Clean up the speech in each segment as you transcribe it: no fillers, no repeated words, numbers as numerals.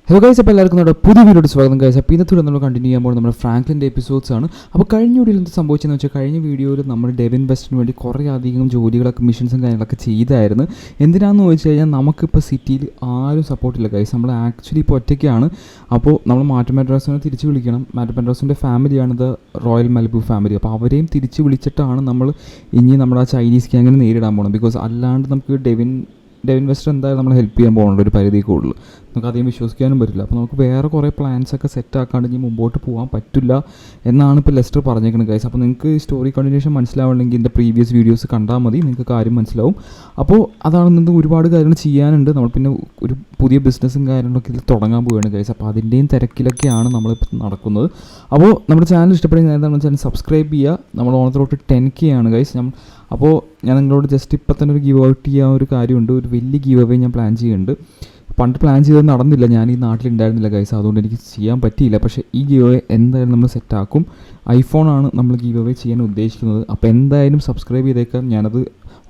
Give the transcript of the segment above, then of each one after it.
Hello guys, അപ്പോൾ എല്ലാവർക്കും നമ്മുടെ പുതിയ വീഡിയോയുടെ സ്വാഗതം ഗൈസ്. അപ്പോൾ ഇന്നത്തെ നമ്മൾ കണ്ടിന്യൂ ചെയ്യുമ്പോൾ നമ്മുടെ ഫ്രാങ്ക്ലിൻ്റെ എപ്പിസോഡ്സ് ആണ്. അപ്പോൾ കഴിഞ്ഞ വീഡിയോയിൽ എന്ത് സംഭവിച്ചതെന്ന് വെച്ചാൽ, കഴിഞ്ഞ വീഡിയോയിൽ നമ്മൾ ഡെവിൻ വെസ്റ്റിന് വേണ്ടി കുറേ അധികം ജോലികളൊക്കെ മിഷൻസും കാര്യങ്ങളൊക്കെ ചെയ്തായിരുന്നു. എന്തിനാണെന്ന് ചോദിച്ചു കഴിഞ്ഞാൽ, നമുക്കിപ്പോൾ സിറ്റിയിൽ ആരും സപ്പോർട്ടില്ല ഗൈസ്. നമ്മൾ ആക്ച്വലി ഇപ്പോൾ ഒറ്റയ്ക്കാണ്. അപ്പോൾ നമ്മൾ മാർട്ടിൻ പെൻഡ്രാസിനെ തിരിച്ച് വിളിക്കണം. മാർട്ടിൻ പെൻഡ്രാസിൻ്റെ ഫാമിലിയാണിത്, റോയൽ മലബു ഫാമിലി. അപ്പോൾ അവരെയും തിരിച്ച് വിളിച്ചിട്ടാണ് നമ്മൾ ഇനി നമ്മുടെ ആ ചൈനീസ് ഗ്യാങ്ങിനെ നേരിടാൻ പോകണം. ബിക്കോസ് അല്ലാണ്ട് നമുക്ക് ഡെവിൻ വെസ്റ്റർ എന്തായാലും നമ്മൾ ഹെൽപ്പ് ചെയ്യാൻ പോകുന്നുണ്ട് ഒരു പരിധി കൂടുതൽ. നമുക്ക് അധികം വിശ്വസിക്കാനും പറ്റില്ല. അപ്പോൾ നമുക്ക് വേറെ കുറേ പ്ലാൻസൊക്കെ സെറ്റാക്കാണ്ട് ഇനി മുമ്പോട്ട് പോകാൻ പറ്റില്ല എന്നാണ് ഇപ്പോൾ ലെസ്റ്റർ പറഞ്ഞേക്കുന്നത് ഗൈസ്. അപ്പോൾ നിങ്ങൾക്ക് ഈ സ്റ്റോറി കണ്ടിന്യൂഷൻ മനസ്സിലാവണമെങ്കിൽ എൻ്റെ പ്രീവിയസ് വീഡിയോസ് കണ്ടാൽ മതി, നിങ്ങൾക്ക് കാര്യം മനസ്സിലാവും. അപ്പോൾ അതാണ് നിന്ന് ഒരുപാട് കാര്യങ്ങൾ ചെയ്യാനുണ്ട്. നമ്മൾ പിന്നെ ഒരു പുതിയ ബിസിനസ്സും കാര്യങ്ങളൊക്കെ ഇതിൽ തുടങ്ങാൻ പോവുകയാണ് ഗൈസ്. അപ്പോൾ അതിൻ്റെയും തിരക്കിലൊക്കെയാണ് നമ്മളിപ്പോൾ നടക്കുന്നത്. അപ്പോൾ നമ്മുടെ ചാനൽ ഇഷ്ടപ്പെടുന്ന എന്താണെന്ന് വെച്ചാൽ സബ്സ്ക്രൈബ് ചെയ്യുക. നമ്മൾ ഓണത്തിലോട്ട് 10K ആണ് ഗൈസ്. അപ്പോൾ ഞാൻ നിങ്ങളോട് ജസ്റ്റ് ഇപ്പം തന്നെ ഒരു ഗീവ് ഔട്ട് ചെയ്യാൻ ഒരു കാര്യമുണ്ട്. ഒരു വലിയ ഗീവ് അവേ ഞാൻ പ്ലാൻ ചെയ്യുന്നുണ്ട്. പണ്ട് പ്ലാൻ ചെയ്തത് നടന്നില്ല, ഞാൻ ഈ നാട്ടിലുണ്ടായിരുന്നില്ല ഗൈസ്, അതുകൊണ്ട് എനിക്ക് ചെയ്യാൻ പറ്റിയില്ല. പക്ഷേ ഈ ഗീവ് അവേ എന്തായാലും നമ്മൾ സെറ്റാക്കും. ഐഫോണാണ് നമ്മൾ ഗീവ് അവേ ചെയ്യാൻ ഉദ്ദേശിക്കുന്നത്. അപ്പോൾ എന്തായാലും സബ്സ്ക്രൈബ് ചെയ്തേക്കാം. ഞാനത്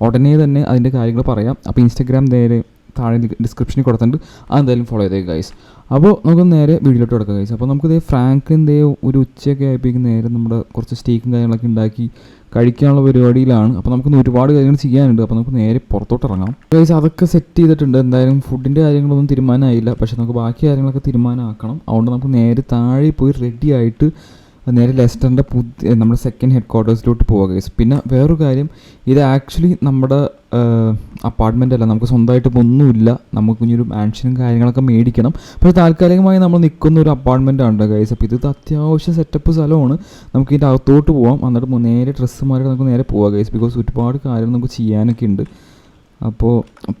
ഉടനെ തന്നെ അതിൻ്റെ കാര്യങ്ങൾ പറയാം. അപ്പോൾ ഇൻസ്റ്റാഗ്രാം നേരെ താഴെ ഡിസ്ക്രിപ്ഷനിൽ കൊടുത്തിട്ടുണ്ട്, അതെന്തായാലും ഫോളോ ചെയ്തേക്കാം ഗൈസ്. അപ്പോൾ നമുക്ക് നേരെ വീഡിയോയിലോട്ട് കിടക്കാം ഗൈസ്. അപ്പോൾ നമുക്കിത് ഫ്രാങ്കിൻ്റെ ഒരു ഉച്ചയൊക്കെ ആയപ്പോഴേക്കും നേരെ നമ്മുടെ കുറച്ച് സ്റ്റേക്കും കാര്യങ്ങളൊക്കെ ഉണ്ടാക്കി കഴിക്കാനുള്ള പരിപാടിയിലാണ്. അപ്പോൾ നമുക്കൊന്ന് ഒരുപാട് കാര്യങ്ങൾ ചെയ്യാനുണ്ട്. അപ്പോൾ നമുക്ക് നേരെ പുറത്തോട്ട് ഇറങ്ങാം ഗൈസ്. അതൊക്കെ സെറ്റ് ചെയ്തിട്ടുണ്ട്. എന്തായാലും ഫുഡിൻ്റെ കാര്യങ്ങളൊന്നും തീരുമാനമായില്ല, പക്ഷേ നമുക്ക് ബാക്കി കാര്യങ്ങളൊക്കെ തീരുമാനമാക്കണം. അതുകൊണ്ട് നമുക്ക് നേരെ താഴെ പോയി റെഡി ആയിട്ട് നേരെ ലെസ്റ്ററിൻ്റെ നമ്മുടെ സെക്കൻഡ് ഹെഡ് ക്വാർട്ടേഴ്സിലോട്ട് പോവുക ഗൈസ്. പിന്നെ വേറൊരു കാര്യം, ഇത് ആക്ച്വലി നമ്മുടെ അപ്പാർട്ട്മെൻ്റ് അല്ല, നമുക്ക് സ്വന്തമായിട്ട് ഇപ്പോൾ ഒന്നുമില്ല. നമുക്ക് ഇനിയൊരു മാൻഷനും കാര്യങ്ങളൊക്കെ മേടിക്കണം. പക്ഷേ താൽക്കാലികമായി നമ്മൾ നിൽക്കുന്ന ഒരു അപ്പാർട്ട്മെൻ്റ് ആണ് ഗൈസ്. അപ്പോൾ ഇത് അത്യാവശ്യം സെറ്റപ്പ് സ്ഥലമാണ്. നമുക്ക് ഇതിൻ്റെ അകത്തോട്ട് പോകാം. എന്നിട്ട് നേരെ ഡ്രസ്സ് മാറി നമുക്ക് നേരെ പോകാം ഗൈസ്. ബിക്കോസ് ഒരുപാട് കാര്യങ്ങൾ നമുക്ക് ചെയ്യാനൊക്കെ ഉണ്ട്. അപ്പോൾ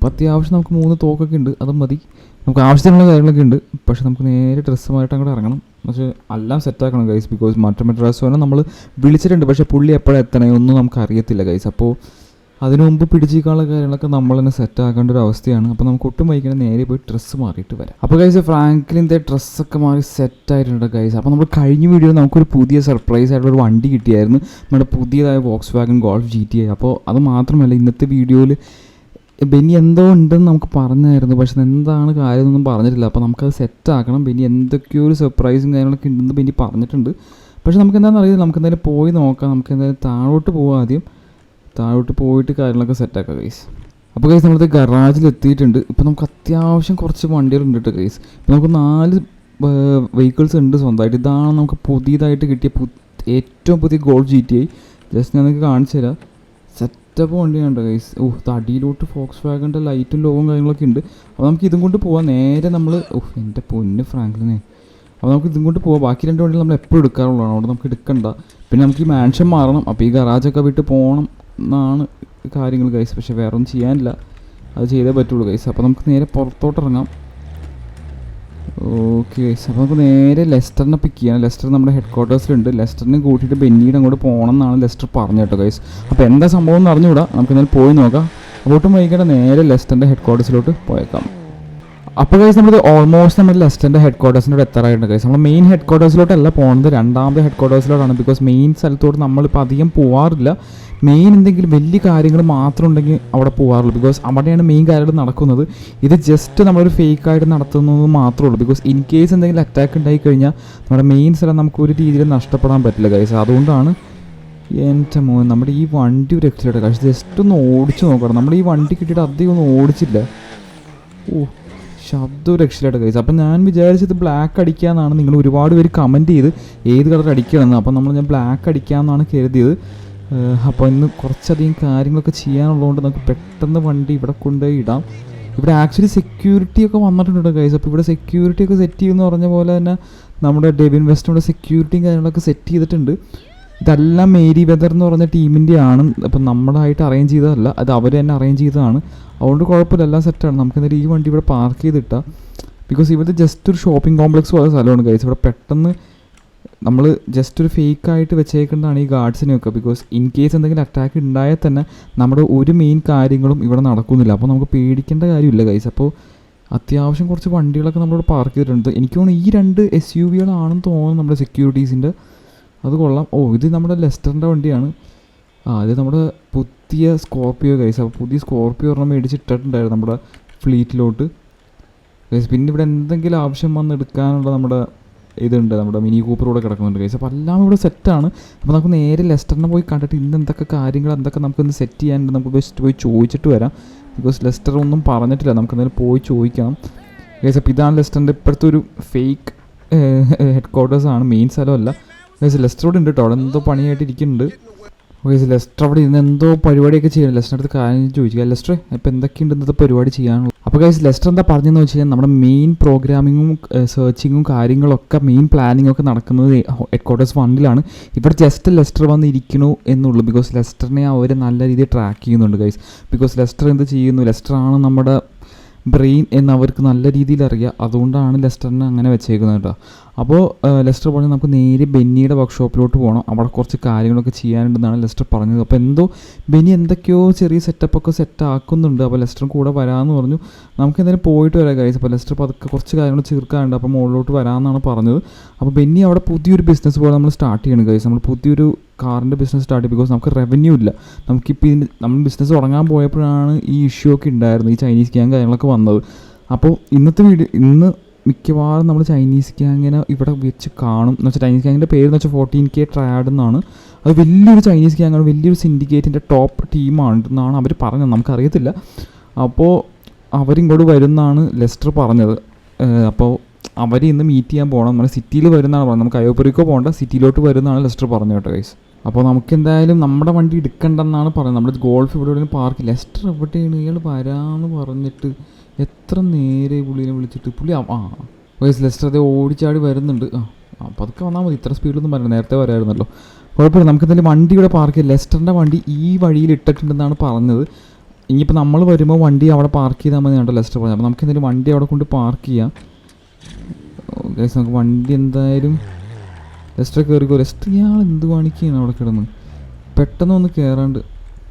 അത്യാവശ്യം നമുക്ക് 3 തോക്കൊക്കെ ഉണ്ട്, അത് മതി. നമുക്ക് ആവശ്യത്തിനുള്ള കാര്യങ്ങളൊക്കെ ഉണ്ട്. പക്ഷേ നമുക്ക് നേരെ ഡ്രസ്സ് മാറിയിട്ട് അങ്ങോട്ട് ഇറങ്ങണം. പക്ഷേ എല്ലാം സെറ്റാക്കണം ഗൈസ്. ബിക്കോസ് മാർട്ടിൻ പെൻഡ്രാസിനെ നമ്മൾ വിളിച്ചിട്ടുണ്ട്, പക്ഷേ പുള്ളി എപ്പോഴാണ് എത്തണേ ഒന്നും നമുക്ക് അറിയത്തില്ല ഗൈസ്. അപ്പോൾ അതിനു മുമ്പ് പിടിച്ചിരിക്കാനുള്ള കാര്യങ്ങളൊക്കെ നമ്മൾ തന്നെ സെറ്റാക്കേണ്ട ഒരു അവസ്ഥയാണ്. അപ്പോൾ നമുക്ക് ഒട്ടും വൈകിട്ട് നേരെ പോയി ഡ്രസ്സ് മാറിയിട്ട് വരാം. അപ്പോൾ ഗൈസ്, ഫ്രാങ്ക്ലിൻ്റെ ഡ്രസ്സൊക്കെ മാറി സെറ്റായിട്ടുണ്ട് ഗൈസ്. അപ്പോൾ നമ്മൾ കഴിഞ്ഞ വീഡിയോയിൽ നമുക്കൊരു പുതിയ സർപ്രൈസ് ആയിട്ടുള്ളൊരു വണ്ടി കിട്ടിയായിരുന്നു, നമ്മുടെ പുതിയതായ വോക്സ് വാഗൺ ഗോൾഫ് GTI. അപ്പോൾ അത് മാത്രമല്ല, ഇന്നത്തെ വീഡിയോയിൽ ബെന്നി എന്തോ ഉണ്ടെന്ന് നമുക്ക് പറഞ്ഞായിരുന്നു, പക്ഷെ എന്താണ് കാര്യമൊന്നും പറഞ്ഞിട്ടില്ല. അപ്പോൾ നമുക്കത് സെറ്റാക്കണം. ബെന്നി എന്തൊക്കെയോ ഒരു സർപ്രൈസും കാര്യങ്ങളൊക്കെ ഉണ്ടെന്ന് ബെന്നി പറഞ്ഞിട്ടുണ്ട്. പക്ഷെ നമുക്ക് എന്താണെന്ന് അറിയില്ല. നമുക്ക് എന്തായാലും പോയി നോക്കാം. നമുക്ക് എന്തായാലും താഴോട്ട് പോകാം. ആദ്യം താഴോട്ട് പോയിട്ട് കാര്യങ്ങളൊക്കെ സെറ്റാക്കാം ഗൈസ്. അപ്പോൾ ഗൈസ്, നമ്മളത് ഗറാജിൽ എത്തിയിട്ടുണ്ട്. ഇപ്പോൾ നമുക്ക് അത്യാവശ്യം കുറച്ച് വണ്ടികളുണ്ട് കേട്ടോ ഗൈസ്. ഇപ്പോൾ നമുക്ക് 4 വെഹിക്കിൾസ് ഉണ്ട് സ്വന്തമായിട്ട്. ഇതാണ് നമുക്ക് പുതിയതായിട്ട് കിട്ടിയ ഏറ്റവും പുതിയ ഗോൾഫ് GTI. ജസ്റ്റ് ഞാൻ നിങ്ങൾക്ക് കാണിച്ചു തരാം. സെറ്റപ്പ് വണ്ടിയാണ് ഗൈസ്. അടിയിലോട്ട് ഫോക്സ് വാഗൻ്റെ ലൈറ്റും ലോവും കാര്യങ്ങളൊക്കെ ഉണ്ട്. അപ്പോൾ നമുക്ക് ഇതും കൊണ്ട് പോവാം. നേരെ നമ്മൾ എൻ്റെ പൊന്ന് ഫ്രാങ്ക്ലിനെ. അപ്പോൾ നമുക്ക് ഇതും കൊണ്ട് പോവാം. ബാക്കി 2 വണ്ടികൾ നമ്മൾ എപ്പോഴും എടുക്കാറുള്ളതാണ്, അവിടെ നമുക്ക് എടുക്കണ്ട. പിന്നെ നമുക്ക് ഈ മാൻഷൻ മാറണം. അപ്പോൾ ഈ ഗറാജൊക്കെ വിട്ട് പോകണം എന്നാണ് കാര്യങ്ങൾ ഗൈസ്. പക്ഷേ വേറെ ഒന്നും ചെയ്യാനില്ല, അത് ചെയ്തേ പറ്റുള്ളൂ ഗൈസ്. അപ്പോൾ നമുക്ക് നേരെ പുറത്തോട്ട് ഇറങ്ങാം. ഓക്കെ ഗൈസ്, അപ്പോൾ നമുക്ക് നേരെ ലെസ്റ്ററിനെ പിക്ക് ചെയ്യണം. ലെസ്റ്റർ നമ്മുടെ ഹെഡ് ക്വാർട്ടേഴ്സിലുണ്ട്. ലെസ്റ്ററിനെ കൂട്ടിയിട്ട് ബെന്നിയുടെ അങ്ങോട്ട് പോകണം എന്നാണ് ലെസ്റ്റർ പറഞ്ഞു കേട്ടോ ഗൈസ്. അപ്പോൾ എന്താ സംഭവം എന്ന് അറിഞ്ഞുകൂടാ, നമുക്ക് എന്തായാലും പോയി നോക്കാം. അങ്ങോട്ടും വൈകിട്ട് നേരെ ലെസ്റ്ററിൻ്റെ ഹെഡ് ക്വാർട്ടേഴ്സിലോട്ട് പോയേക്കാം. അപ്പോൾ ഗൈസ്, നമ്മൾ ഓൾമോസ്റ്റ് നമ്മുടെ ലെസ്റ്ററിൻ്റെ ഹെഡ് ക്വാർട്ടേഴ്സിനോട് എത്താറായിട്ടുണ്ട് ഗൈസ്. നമ്മൾ മെയിൻ ഹെഡ് ക്വാർട്ടേഴ്സിലോട്ടല്ല പോകുന്നത്, രണ്ടാമത്തെ ഹെഡ് ക്വാർട്ടേഴ്സിലോട്ടാണ്. ബിക്കോസ് മെയിൻ സ്ഥലത്തോട്ട് നമ്മളിപ്പോൾ അധികം പോകാറില്ല. മെയിൻ എന്തെങ്കിലും വലിയ കാര്യങ്ങൾ മാത്രം ഉണ്ടെങ്കിൽ അവിടെ പോകാറുള്ളൂ. ബിക്കോസ് അവിടെയാണ് മെയിൻ കാര്യങ്ങൾ നടക്കുന്നത്. ഇത് ജസ്റ്റ് നമ്മളൊരു ഫേക്കായിട്ട് നടത്തുന്നത് മാത്രമേ ഉള്ളൂ. ബിക്കോസ് ഇൻ കേസ് എന്തെങ്കിലും അറ്റാക്ക് ഉണ്ടായി കഴിഞ്ഞാൽ നമ്മുടെ മെയിൻ സ്ഥലം നമുക്ക് ഒരു രീതിയിൽ നഷ്ടപ്പെടാൻ പറ്റില്ല ഗൈസ്. അതുകൊണ്ടാണ് എൻ്റെ മോൻ നമ്മുടെ ഈ വണ്ടി ഒരു രക്ഷയില്ല ഗൈസ്. ജസ്റ്റ് ഒന്ന് ഓടിച്ച് നോക്കണം. നമ്മുടെ ഈ വണ്ടി കിട്ടിയിട്ട് അധികം ഒന്നും ഓടിച്ചില്ല. ശബ്ദം രക്ഷയിലായിട്ട് ഗൈസ്. അപ്പം ഞാൻ വിചാരിച്ചത് ബ്ലാക്ക് അടിക്കാമെന്നാണ്. നിങ്ങൾ ഒരുപാട് പേര് കമൻറ്റ് ചെയ്ത് ഏത് കളർ അടിക്കണമെന്ന്. അപ്പം ഞാൻ ബ്ലാക്ക് അടിക്കാമെന്നാണ് കരുതിയത്. അപ്പോൾ ഇന്ന് കുറച്ചധികം കാര്യങ്ങളൊക്കെ ചെയ്യാനുള്ളതുകൊണ്ട് നമുക്ക് പെട്ടെന്ന് വണ്ടി ഇവിടെ കൊണ്ടുപോയി ഇടാം. ഇവിടെ ആക്ച്വലി സെക്യൂരിറ്റി ഒക്കെ വന്നിട്ടുണ്ട് ഗൈസ്. അപ്പോൾ ഇവിടെ സെക്യൂരിറ്റി ഒക്കെ സെറ്റ് ചെയ്യുമെന്ന് പറഞ്ഞ പോലെ തന്നെ നമ്മുടെ ഡെവിൻ വെസ്റ്റിൻ്റെ സെക്യൂരിറ്റിയും കാര്യങ്ങളൊക്കെ സെറ്റ് ചെയ്തിട്ടുണ്ട്. ഇതെല്ലാം മേരി വെതർ എന്ന് പറഞ്ഞ ടീമിൻ്റെ ആണ്. അപ്പം നമ്മളായിട്ട് അറേഞ്ച് ചെയ്തതല്ല, അത് അവർ തന്നെ അറേഞ്ച് ചെയ്തതാണ്. അതുകൊണ്ട് കുഴപ്പമില്ല, എല്ലാം സെറ്റാണ്. നമുക്ക് എന്തായാലും ഈ വണ്ടി ഇവിടെ പാർക്ക് ചെയ്തിട്ടാം. ബിക്കോസ് ഇവിടെ ജസ്റ്റ് ഒരു ഷോപ്പിംഗ് കോംപ്ലക്സ് പോലെ സ്ഥലമാണ് ഗൈസ്. ഇവിടെ പെട്ടെന്ന് നമ്മൾ ജസ്റ്റ് ഒരു ഫേക്കായിട്ട് വെച്ചേക്കുന്നതാണ് ഈ ഗാർഡ്സിനെയൊക്കെ. ബിക്കോസ് ഇൻ കേസ് എന്തെങ്കിലും അറ്റാക്ക് ഉണ്ടായാൽ തന്നെ നമ്മുടെ ഒരു മെയിൻ കാര്യങ്ങളും ഇവിടെ നടക്കുന്നില്ല. അപ്പോൾ നമുക്ക് പേടിക്കേണ്ട കാര്യമില്ല ഗൈസ്. അപ്പോൾ അത്യാവശ്യം കുറച്ച് വണ്ടികളൊക്കെ നമ്മളിവിടെ പാർക്ക് ചെയ്തിട്ടുണ്ട്. എനിക്ക് തോന്നുന്നു ഈ 2 SUVകളാണെന്ന് തോന്നുന്നു നമ്മുടെ സെക്യൂരിറ്റീസിൻ്റെ. അത് കൊള്ളാം. ഇത് നമ്മുടെ ലെസ്റ്ററിൻ്റെ വണ്ടിയാണ്. ഇത് നമ്മുടെ പുതിയ സ്കോർപ്പിയോ ഗൈസ്. അപ്പോൾ പുതിയ സ്കോർപ്പിയോ ഒരെണ്ണം മേടിച്ചിട്ടിട്ടുണ്ടായിരുന്നു നമ്മുടെ ഫ്ലീറ്റിലോട്ട്. പിന്നെ ഇവിടെ എന്തെങ്കിലും ആവശ്യം വന്ന് എടുക്കാനുള്ള നമ്മുടെ ഇതുണ്ട്, നമ്മുടെ മിനി കൂപ്പർ ഇവിടെ കിടക്കുന്നുണ്ട് ഗൈസ്. അപ്പോൾ എല്ലാം ഇവിടെ സെറ്റാണ്. അപ്പോൾ നമുക്ക് നേരെ ലെസ്റ്ററിനെ പോയി കണ്ടിട്ട് ഇന്ന് എന്തൊക്കെ കാര്യങ്ങൾ എന്തൊക്കെ നമുക്കൊന്ന് സെറ്റ് ചെയ്യാനുണ്ട് നമുക്ക് ബെസ്റ്റ് പോയി ചോദിച്ചിട്ട് വരാം. ബിക്കോസ് ലെസ്റ്റർ ഒന്നും പറഞ്ഞിട്ടില്ല, നമുക്ക് എന്തായാലും പോയി ചോദിക്കണം ഗൈസ്. അപ്പോൾ ഇതാണ് ലെസ്റ്ററിൻ്റെ ഇപ്പോഴത്തെ ഒരു ഫേക്ക് ഹെഡ് ക്വാർട്ടേഴ്സാണ്, മെയിൻ സ്ഥലമല്ല ഗൈസ്. ലെസ്റ്റർ ഇവിടെ ഉണ്ട് കേട്ടോ, അവിടെ എന്തോ പണിയായിട്ട് ഇരിക്കുന്നുണ്ട് ഗൈസ്. ലെസ്റ്റർ അവിടെ ഇരുന്ന് എന്തോ പരിപാടിയൊക്കെ ചെയ്യണം. ലെസ്റ്ററിൻ്റെ അടുത്ത് കാര്യം ചോദിക്കുക, ലെസ്റ്റർ ഇപ്പോൾ എന്തൊക്കെയുണ്ട് ഇന്നത്തെ പരിപാടി ചെയ്യാനുള്ളത്. അപ്പോൾ ഗൈസ് ലെസ്റ്റർ എന്താ പറഞ്ഞതെന്ന് വെച്ച് കഴിഞ്ഞാൽ നമ്മുടെ മെയിൻ പ്രോഗ്രാമിങ്ങും സെർച്ചിങ്ങും കാര്യങ്ങളൊക്കെ മെയിൻ പ്ലാനിങ്ങും ഒക്കെ നടക്കുന്നത് ഹെഡ് ക്വാർട്ടേഴ്സ് 1 ഇവിടെ ജസ്റ്റ് ലെസ്റ്റർ വന്നിരിക്കണു എന്നുള്ളൂ. ബിക്കോസ് ലെസ്റ്ററിനെ അവർ നല്ല രീതിയിൽ ട്രാക്ക് ചെയ്യുന്നുണ്ട് ഗൈസ്. ബിക്കോസ് ലെസ്റ്റർ എന്ത് ചെയ്യുന്നു, ലെസ്റ്ററാണ് നമ്മുടെ ബ്രെയിൻ എന്ന് അവർക്ക് നല്ല രീതിയിൽ അറിയാം. അതുകൊണ്ടാണ് ലെസ്റ്ററിനെ അങ്ങനെ വെച്ചേക്കുന്നത് കേട്ടോ. അപ്പോൾ ലെസ്റ്റർ പറഞ്ഞ് നമുക്ക് നേരെ ബെന്നിയുടെ വർക്ക്ഷോപ്പിലോട്ട് പോകണം, അവിടെ കുറച്ച് കാര്യങ്ങളൊക്കെ ചെയ്യാനുണ്ടെന്നാണ് ലെസ്റ്റർ പറഞ്ഞത്. അപ്പോൾ എന്തോ ബെന്നി എന്തൊക്കെയോ ചെറിയ സെറ്റപ്പൊക്കെ സെറ്റാക്കുന്നുണ്ട്. അപ്പോൾ ലെസ്റ്ററും കൂടെ വരാമെന്ന് പറഞ്ഞു. നമുക്ക് എന്തായാലും പോയിട്ട് വരാം ഗൈസ്. അപ്പോൾ ലെസ്റ്റർ പതുക്കെ കുറച്ച് കാര്യങ്ങൾ ചേർക്കാനുണ്ട്, അപ്പോൾ മുകളിലോട്ട് വരാമെന്നാണ് പറഞ്ഞത്. അപ്പോൾ ബെന്നി അവിടെ പുതിയൊരു ബിസിനസ് പോലെ നമ്മൾ സ്റ്റാർട്ട് ചെയ്യണം ഗൈസ്. നമ്മൾ പുതിയൊരു കാറിൻ്റെ ബിസിനസ് സ്റ്റാർട്ട് ചെയ്യും. ബിക്കോസ് നമുക്ക് റവന്യൂ ഇല്ല. നമുക്കിപ്പോൾ നമ്മൾ ബിസിനസ് തുടങ്ങാൻ പോയപ്പോഴാണ് ഈ ഇഷ്യൂ ഒക്കെ ഉണ്ടായിരുന്നത്, ഈ ചൈനീസ് ഗ്യാങ് കാര്യങ്ങളൊക്കെ വന്നത്. അപ്പോൾ ഇന്ന് മിക്കവാറും നമ്മൾ ചൈനീസ് ഗ്യാങ്ങിനെ ഇവിടെ വെച്ച് കാണും. എന്ന് വെച്ചാൽ ചൈനീസ് ഗ്യാങ്ങിൻ്റെ പേര് എന്ന് വെച്ചാൽ 14K ട്രയാഡ് എന്നാണ്. അത് വലിയൊരു ചൈനീസ് ഗ്യാങ്ങാണ്, വലിയൊരു സിൻഡിക്കേറ്റിൻ്റെ ടോപ്പ് ടീമാണെന്നാണ് അവർ പറഞ്ഞത്, നമുക്കറിയത്തില്ല. അപ്പോൾ അവരിങ്ങോട്ട് വരുമെന്നാണ് ലെസ്റ്റർ പറഞ്ഞത്. അപ്പോൾ അവർ ഇന്ന് മീറ്റ് ചെയ്യാൻ പോകണം, നമ്മുടെ സിറ്റിയിൽ വരുന്നതാണ് പറഞ്ഞത്. നമുക്ക് അയോപ്പറിക്കോ പോകേണ്ട, സിറ്റിയിലോട്ട് വരുന്നതാണ് ലെസ്റ്റർ പറഞ്ഞു കേട്ടോ ഗൈസ്. അപ്പോൾ നമുക്ക് എന്തായാലും നമ്മുടെ വണ്ടി എടുക്കണ്ടെന്നാണ് പറയുന്നത്. നമ്മുടെ ഗോൾഫ് ഇവിടെ പാർക്ക്. ലെസ്റ്റർ എവിടെയാണ്, ഇയാൾ വരാമെന്ന് പറഞ്ഞിട്ട് എത്ര നേരെ പുള്ളിനെ വിളിച്ചിട്ട് പുള്ളി വയസ്സ് ലെസ്റ്റർ അതേ ഓടിച്ചാടി വരുന്നുണ്ട്. അപ്പോൾ അതൊക്കെ വന്നാൽ മതി, ഇത്ര സ്പീഡൊന്നും വരണം, നേരത്തെ വരായിരുന്നല്ലോ. കുഴപ്പമില്ല, നമുക്ക് എന്തായാലും വണ്ടി ഇവിടെ പാർക്ക് ചെയ്യാം. ലെസ്റ്ററിൻ്റെ വണ്ടി ഈ വഴിയിൽ ഇട്ടിട്ടുണ്ടെന്നാണ് പറഞ്ഞത്. ഇനിയിപ്പോൾ നമ്മൾ വരുമ്പോൾ വണ്ടി അവിടെ പാർക്ക് ചെയ്താൽ മതി കേട്ടോ ലെസ്റ്റർ പറഞ്ഞത്. അപ്പോൾ നമുക്ക് എന്തായാലും വണ്ടി അവിടെ കൊണ്ട് പാർക്ക് ചെയ്യാം ഗൈസ്. നമുക്ക് വണ്ടി എന്തായാലും ലെസ്റ്റർ കയറിക്കോ. ലെസ്റ്റർ ഇയാൾ എന്ത് കാണിക്കുകയാണ് അവിടെ കിടന്ന്, പെട്ടെന്ന് ഒന്ന് കയറാണ്ട്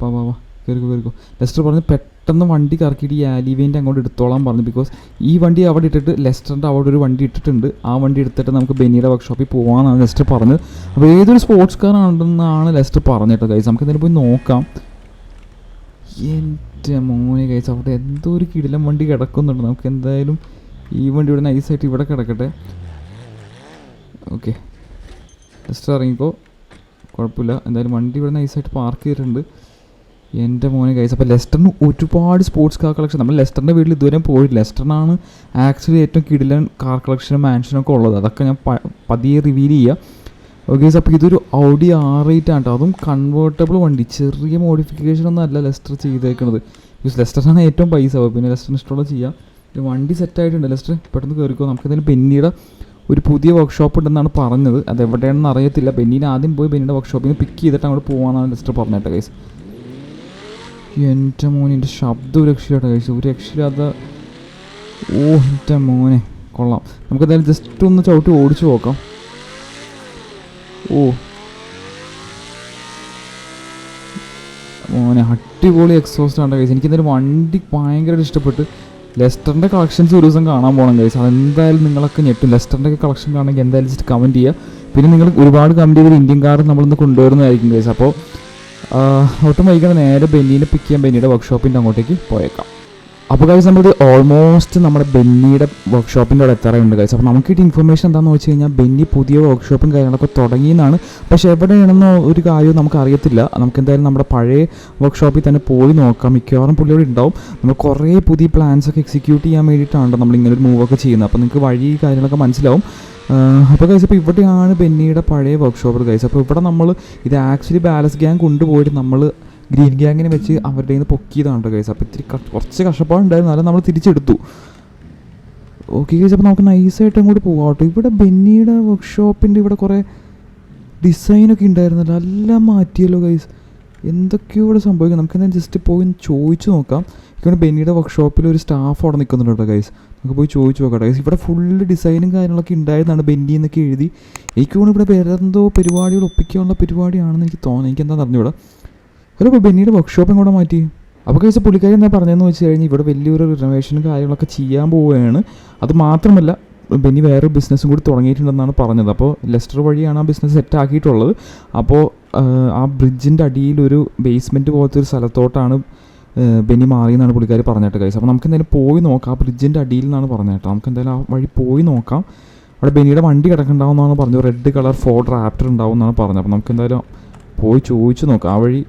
വാ കയറിക്കോ. ലെസ്റ്റർ പറഞ്ഞ് പെട്ടെന്ന് വണ്ടി കറക്കിയിട്ട് ഈ ആലിവേൻ്റെ അങ്ങോട്ട് എടുത്തോളാൻ പറഞ്ഞു. ബിക്കോസ് ഈ വണ്ടി അവിടെ ഇട്ടിട്ട് ലെസ്റ്ററിൻ്റെ അവിടെ ഒരു വണ്ടി ഇട്ടിട്ടുണ്ട്, ആ വണ്ടി എടുത്തിട്ട് നമുക്ക് ബെന്നിയുടെ വർക്ക്ഷോപ്പിൽ പോകാമെന്നാണ് ലെസ്റ്റർ പറഞ്ഞത്. അപ്പോൾ ഏതൊരു സ്പോർട്സ് കാർ ആണെന്നാണ് ലെസ്റ്റർ പറഞ്ഞിട്ടോ ഗൈസ്. നമുക്ക് എന്തായാലും പോയി നോക്കാം. എൻ്റെ മോനെ ഗൈസ്, അവിടെ എന്തോ ഒരു കിടിലം വണ്ടി കിടക്കുന്നുണ്ട്. നമുക്ക് എന്തായാലും ഈ വണ്ടി ഇവിടെ നൈസായിട്ട് ഇവിടെ കിടക്കട്ടെ. ഓക്കെ ലെസ്റ്റർ ഇറങ്ങിക്കോ, കുഴപ്പമില്ല. എന്തായാലും വണ്ടി ഇവിടെ നൈസായിട്ട് പാർക്ക് ചെയ്തിട്ടുണ്ട്. എൻ്റെ മോനെ ഗൈസ്, അപ്പോൾ ലെസ്റ്ററിന് ഒരുപാട് സ്പോർട്സ് കാർ കളക്ഷൻ. നമ്മൾ ലെസ്റ്ററിൻ്റെ വീട്ടിൽ ഇതുവരെ പോയിട്ടില്ല. ലെസ്റ്ററിനാണ് ആക്ച്വലി ഏറ്റവും കിടിലൻ കാർ കളക്ഷനും മാൻഷനൊക്കെ ഉള്ളത്. അതൊക്കെ ഞാൻ പതിയെ റിവീൽ ചെയ്യാം. ഓക്കെ ഗൈസ്, അപ്പോൾ ഇതൊരു Audi R8 ആണ് കേട്ടോ. അതും കൺവേർട്ടബിൾ വണ്ടി, ചെറിയ മോഡിഫിക്കേഷനൊന്നും അല്ല ലെസ്റ്റർ ചെയ്തേക്കുന്നത്. ബിക്കോസ് ലെസ്റ്ററിനാണ് ഏറ്റവും പൈസ, പിന്നെ ലെസ്റ്ററിന് ഇഷ്ടമുള്ള ചെയ്യാം. വണ്ടി സെറ്റായിട്ടുണ്ട്. ലെസ്റ്റർ പെട്ടെന്ന് കയറിക്കോ. നമുക്ക് എന്തായാലും ബെന്നിയുടെ ഒരു പുതിയ വർക്ക്ഷോപ്പ് ഉണ്ടെന്നാണ് പറഞ്ഞത്. അത് എവിടെയാണെന്ന് അറിയത്തില്ല. ബെന്നീനെ ആദ്യം പോയി ബെന്നിയുടെ വർക്ക്ഷോപ്പിൽ നിന്ന് പിക്ക് ചെയ്തിട്ട് അങ്ങോട്ട് പോകാമെന്നാണ് ലെസ്റ്റർ പറഞ്ഞിട്ട് ഗൈസ്. എൻ്റെ മോനെ, എൻ്റെ ശബ്ദം ഒരു രക്ഷയില്ലാത്ത കഴിച്ചു, ഒരു രക്ഷയില്ലാത്ത. എൻ്റെ മോനെ കൊള്ളാം. നമുക്ക് എന്തായാലും ജസ്റ്റ് ഒന്ന് ചവിട്ടി ഓടിച്ചു നോക്കാം. മോനെ അടിപൊളി എക്സോസ്റ്റ് ആണ് ഗൈസ്. എനിക്കെന്തായാലും വണ്ടി ഭയങ്കരമായിട്ട് ഇഷ്ടപ്പെട്ട്. ലെസ്റ്ററിൻ്റെ കളക്ഷൻസ് ഒരു ദിവസം കാണാൻ പോകണം ഗൈസ്. അതെന്തായാലും നിങ്ങളൊക്കെ ഞെട്ടും. ലെസ്റ്ററിൻ്റെ ഒക്കെ കളക്ഷൻ കാണണമെങ്കിൽ എന്തായാലും ജസ്റ്റ് കമൻറ്റ് ചെയ്യുക. പിന്നെ നിങ്ങൾ ഒരുപാട് കമൻറ്റ് ചെയ്തൊരു ഇന്ത്യൻ കാർ നമ്മളിന്ന് കൊണ്ടുവരുന്നതായിരിക്കും ഗൈസ്. അപ്പോൾ ഒട്ടും വൈകാതെ നേരെ ബെന്നീനെ പിക്ക് ചെയ്യാൻ ബെന്നിയുടെ വർക്ക്ഷോപ്പിൻ്റെ അങ്ങോട്ടേക്ക് പോയേക്കാം. അപ്പോൾ ഗൈസ് നമ്മളിത് ഓൾമോസ്റ്റ് നമ്മുടെ ബെന്നിയുടെ വർക്ക്ഷോപ്പിൻ്റെ അവിടെ എത്താറുണ്ട് ഗൈസ്. അപ്പോൾ നമുക്കിട്ട് ഇൻഫർമേഷൻ എന്താണെന്ന് വെച്ച് കഴിഞ്ഞാൽ ബെന്നി പുതിയ വർക്ക്ഷോപ്പും കാര്യങ്ങളൊക്കെ തുടങ്ങിയെന്നാണ്. പക്ഷേ എവിടെയാണെന്നോ ഒരു കാര്യവും നമുക്കറിയത്തില്ല. നമുക്ക് എന്തായാലും നമ്മുടെ പഴയ വർക്ക്ഷോപ്പിൽ തന്നെ പോയി നോക്കാം. മിക്കവാറും പുള്ളിയോട് ഉണ്ടാവും. നമ്മൾ കുറേ പുതിയ പ്ലാൻസൊക്കെ എക്സിക്യൂട്ട് ചെയ്യാൻ വേണ്ടിയിട്ടാണ് നമ്മളിങ്ങനെ ഒരു മൂവൊക്കെ ചെയ്യുന്നത്. അപ്പോൾ നിങ്ങൾക്ക് വഴി കാര്യങ്ങളൊക്കെ മനസ്സിലാവും. അപ്പോൾ ഗൈസ്, ഇപ്പോൾ ഇവിടെയാണ് ബെന്നിയുടെ പഴയ വർക്ക്ഷോപ്പ് ഗൈസ്. അപ്പോൾ ഇവിടെ നമ്മൾ ഇത് ആക്ച്വലി ബാലൻസ് ഗ്യാങ് കൊണ്ടുപോയിട്ട് നമ്മൾ ഗ്രീൻ ഗ്യാങ്ങിനെ വെച്ച് അവരുടെ നിന്ന് പൊക്കിയതാണ് കേട്ടോ ഗൈസ്. അപ്പോൾ ഇത്തിരി കുറച്ച് കഷ്ടപ്പാടുണ്ടായിരുന്നു, അല്ല നമ്മൾ തിരിച്ചെടുത്തു. ഓക്കെ ഗൈസ്, അപ്പോൾ നമുക്ക് നൈസായിട്ട് അങ്ങോട്ട് പോകാം കേട്ടോ. ഇവിടെ ബെന്നിയുടെ വർക്ക്ഷോപ്പിൻ്റെ ഇവിടെ കുറേ ഡിസൈനൊക്കെ ഉണ്ടായിരുന്നല്ലോ, എല്ലാം മാറ്റിയല്ലോ ഗൈസ്. എന്തൊക്കെയോ ഇവിടെ സംഭവിക്കും. നമുക്ക് എന്തായാലും ജസ്റ്റ് പോയി ചോദിച്ചു നോക്കാം. ഇവിടെ ബെന്നിയുടെ വർക്ക്ഷോപ്പിൽ ഒരു സ്റ്റാഫ് അവിടെ നിൽക്കുന്നുണ്ട് കേട്ടോ ഗൈസ്. നമുക്ക് പോയി ചോദിച്ചു നോക്കാം ഗൈസ്. ഇവിടെ ഫുള്ള് ഡിസൈനും കാര്യങ്ങളൊക്കെ ഉണ്ടായിരുന്നാണ് ബെന്നി എന്നൊക്കെ എഴുതി. എനിക്ക് തോന്നുന്നു ഇവിടെ വേറെ എന്തോ പരിപാടികൾ ഒപ്പിക്കാനുള്ള പരിപാടിയാണെന്ന് എനിക്ക് തോന്നുന്നു. എനിക്ക് എന്താ അറിഞ്ഞൂടാ. ഹലോ, ഇപ്പോൾ ബെന്നിയുടെ വർക്ക്ഷോപ്പും കൂടെ മാറ്റി. അപ്പോൾ കഴിച്ച പുള്ളിക്കാരി എന്താ പറഞ്ഞതെന്ന് വെച്ച് കഴിഞ്ഞാൽ ഇവിടെ വലിയൊരു റിനോവേഷനും കാര്യങ്ങളൊക്കെ ചെയ്യാൻ പോവുകയാണ്. അത് മാത്രമല്ല ബെന്നി വേറൊരു ബിസിനസ്സും കൂടി തുടങ്ങിയിട്ടുണ്ടെന്നാണ് പറഞ്ഞത്. അപ്പോൾ ലെസ്റ്റർ വഴിയാണ് ആ ബിസിനസ് സെറ്റാക്കിയിട്ടുള്ളത്. അപ്പോൾ ആ ബ്രിഡ്ജിൻ്റെ അടിയിലൊരു ബേസ്മെൻറ്റ് പോലത്തെ ഒരു സ്ഥലത്തോട്ടാണ് ബെന്നി മാറി എന്നാണ് പുള്ളിക്കാർ പറഞ്ഞിട്ട് ഗൈസ്. അപ്പോൾ നമുക്ക് എന്തായാലും പോയി നോക്കാം. ആ ബ്രിഡ്ജിൻ്റെ അടിയിൽ നിന്നാണ് പറഞ്ഞിട്ട്. നമുക്ക് എന്തായാലും ആ വഴി പോയി നോക്കാം. അവിടെ ബെന്നിയുടെ വണ്ടി കിടക്കുന്നുണ്ടാവുമെന്നാണ് പറഞ്ഞു. റെഡ് കളർ ഫോർഡ് റാപ്റ്റർ ഉണ്ടാവും എന്നാണ് പറഞ്ഞത്. അപ്പോൾ നമുക്ക് എന്തായാലും പോയി ചോദിച്ചു നോക്കാം ആ വഴി.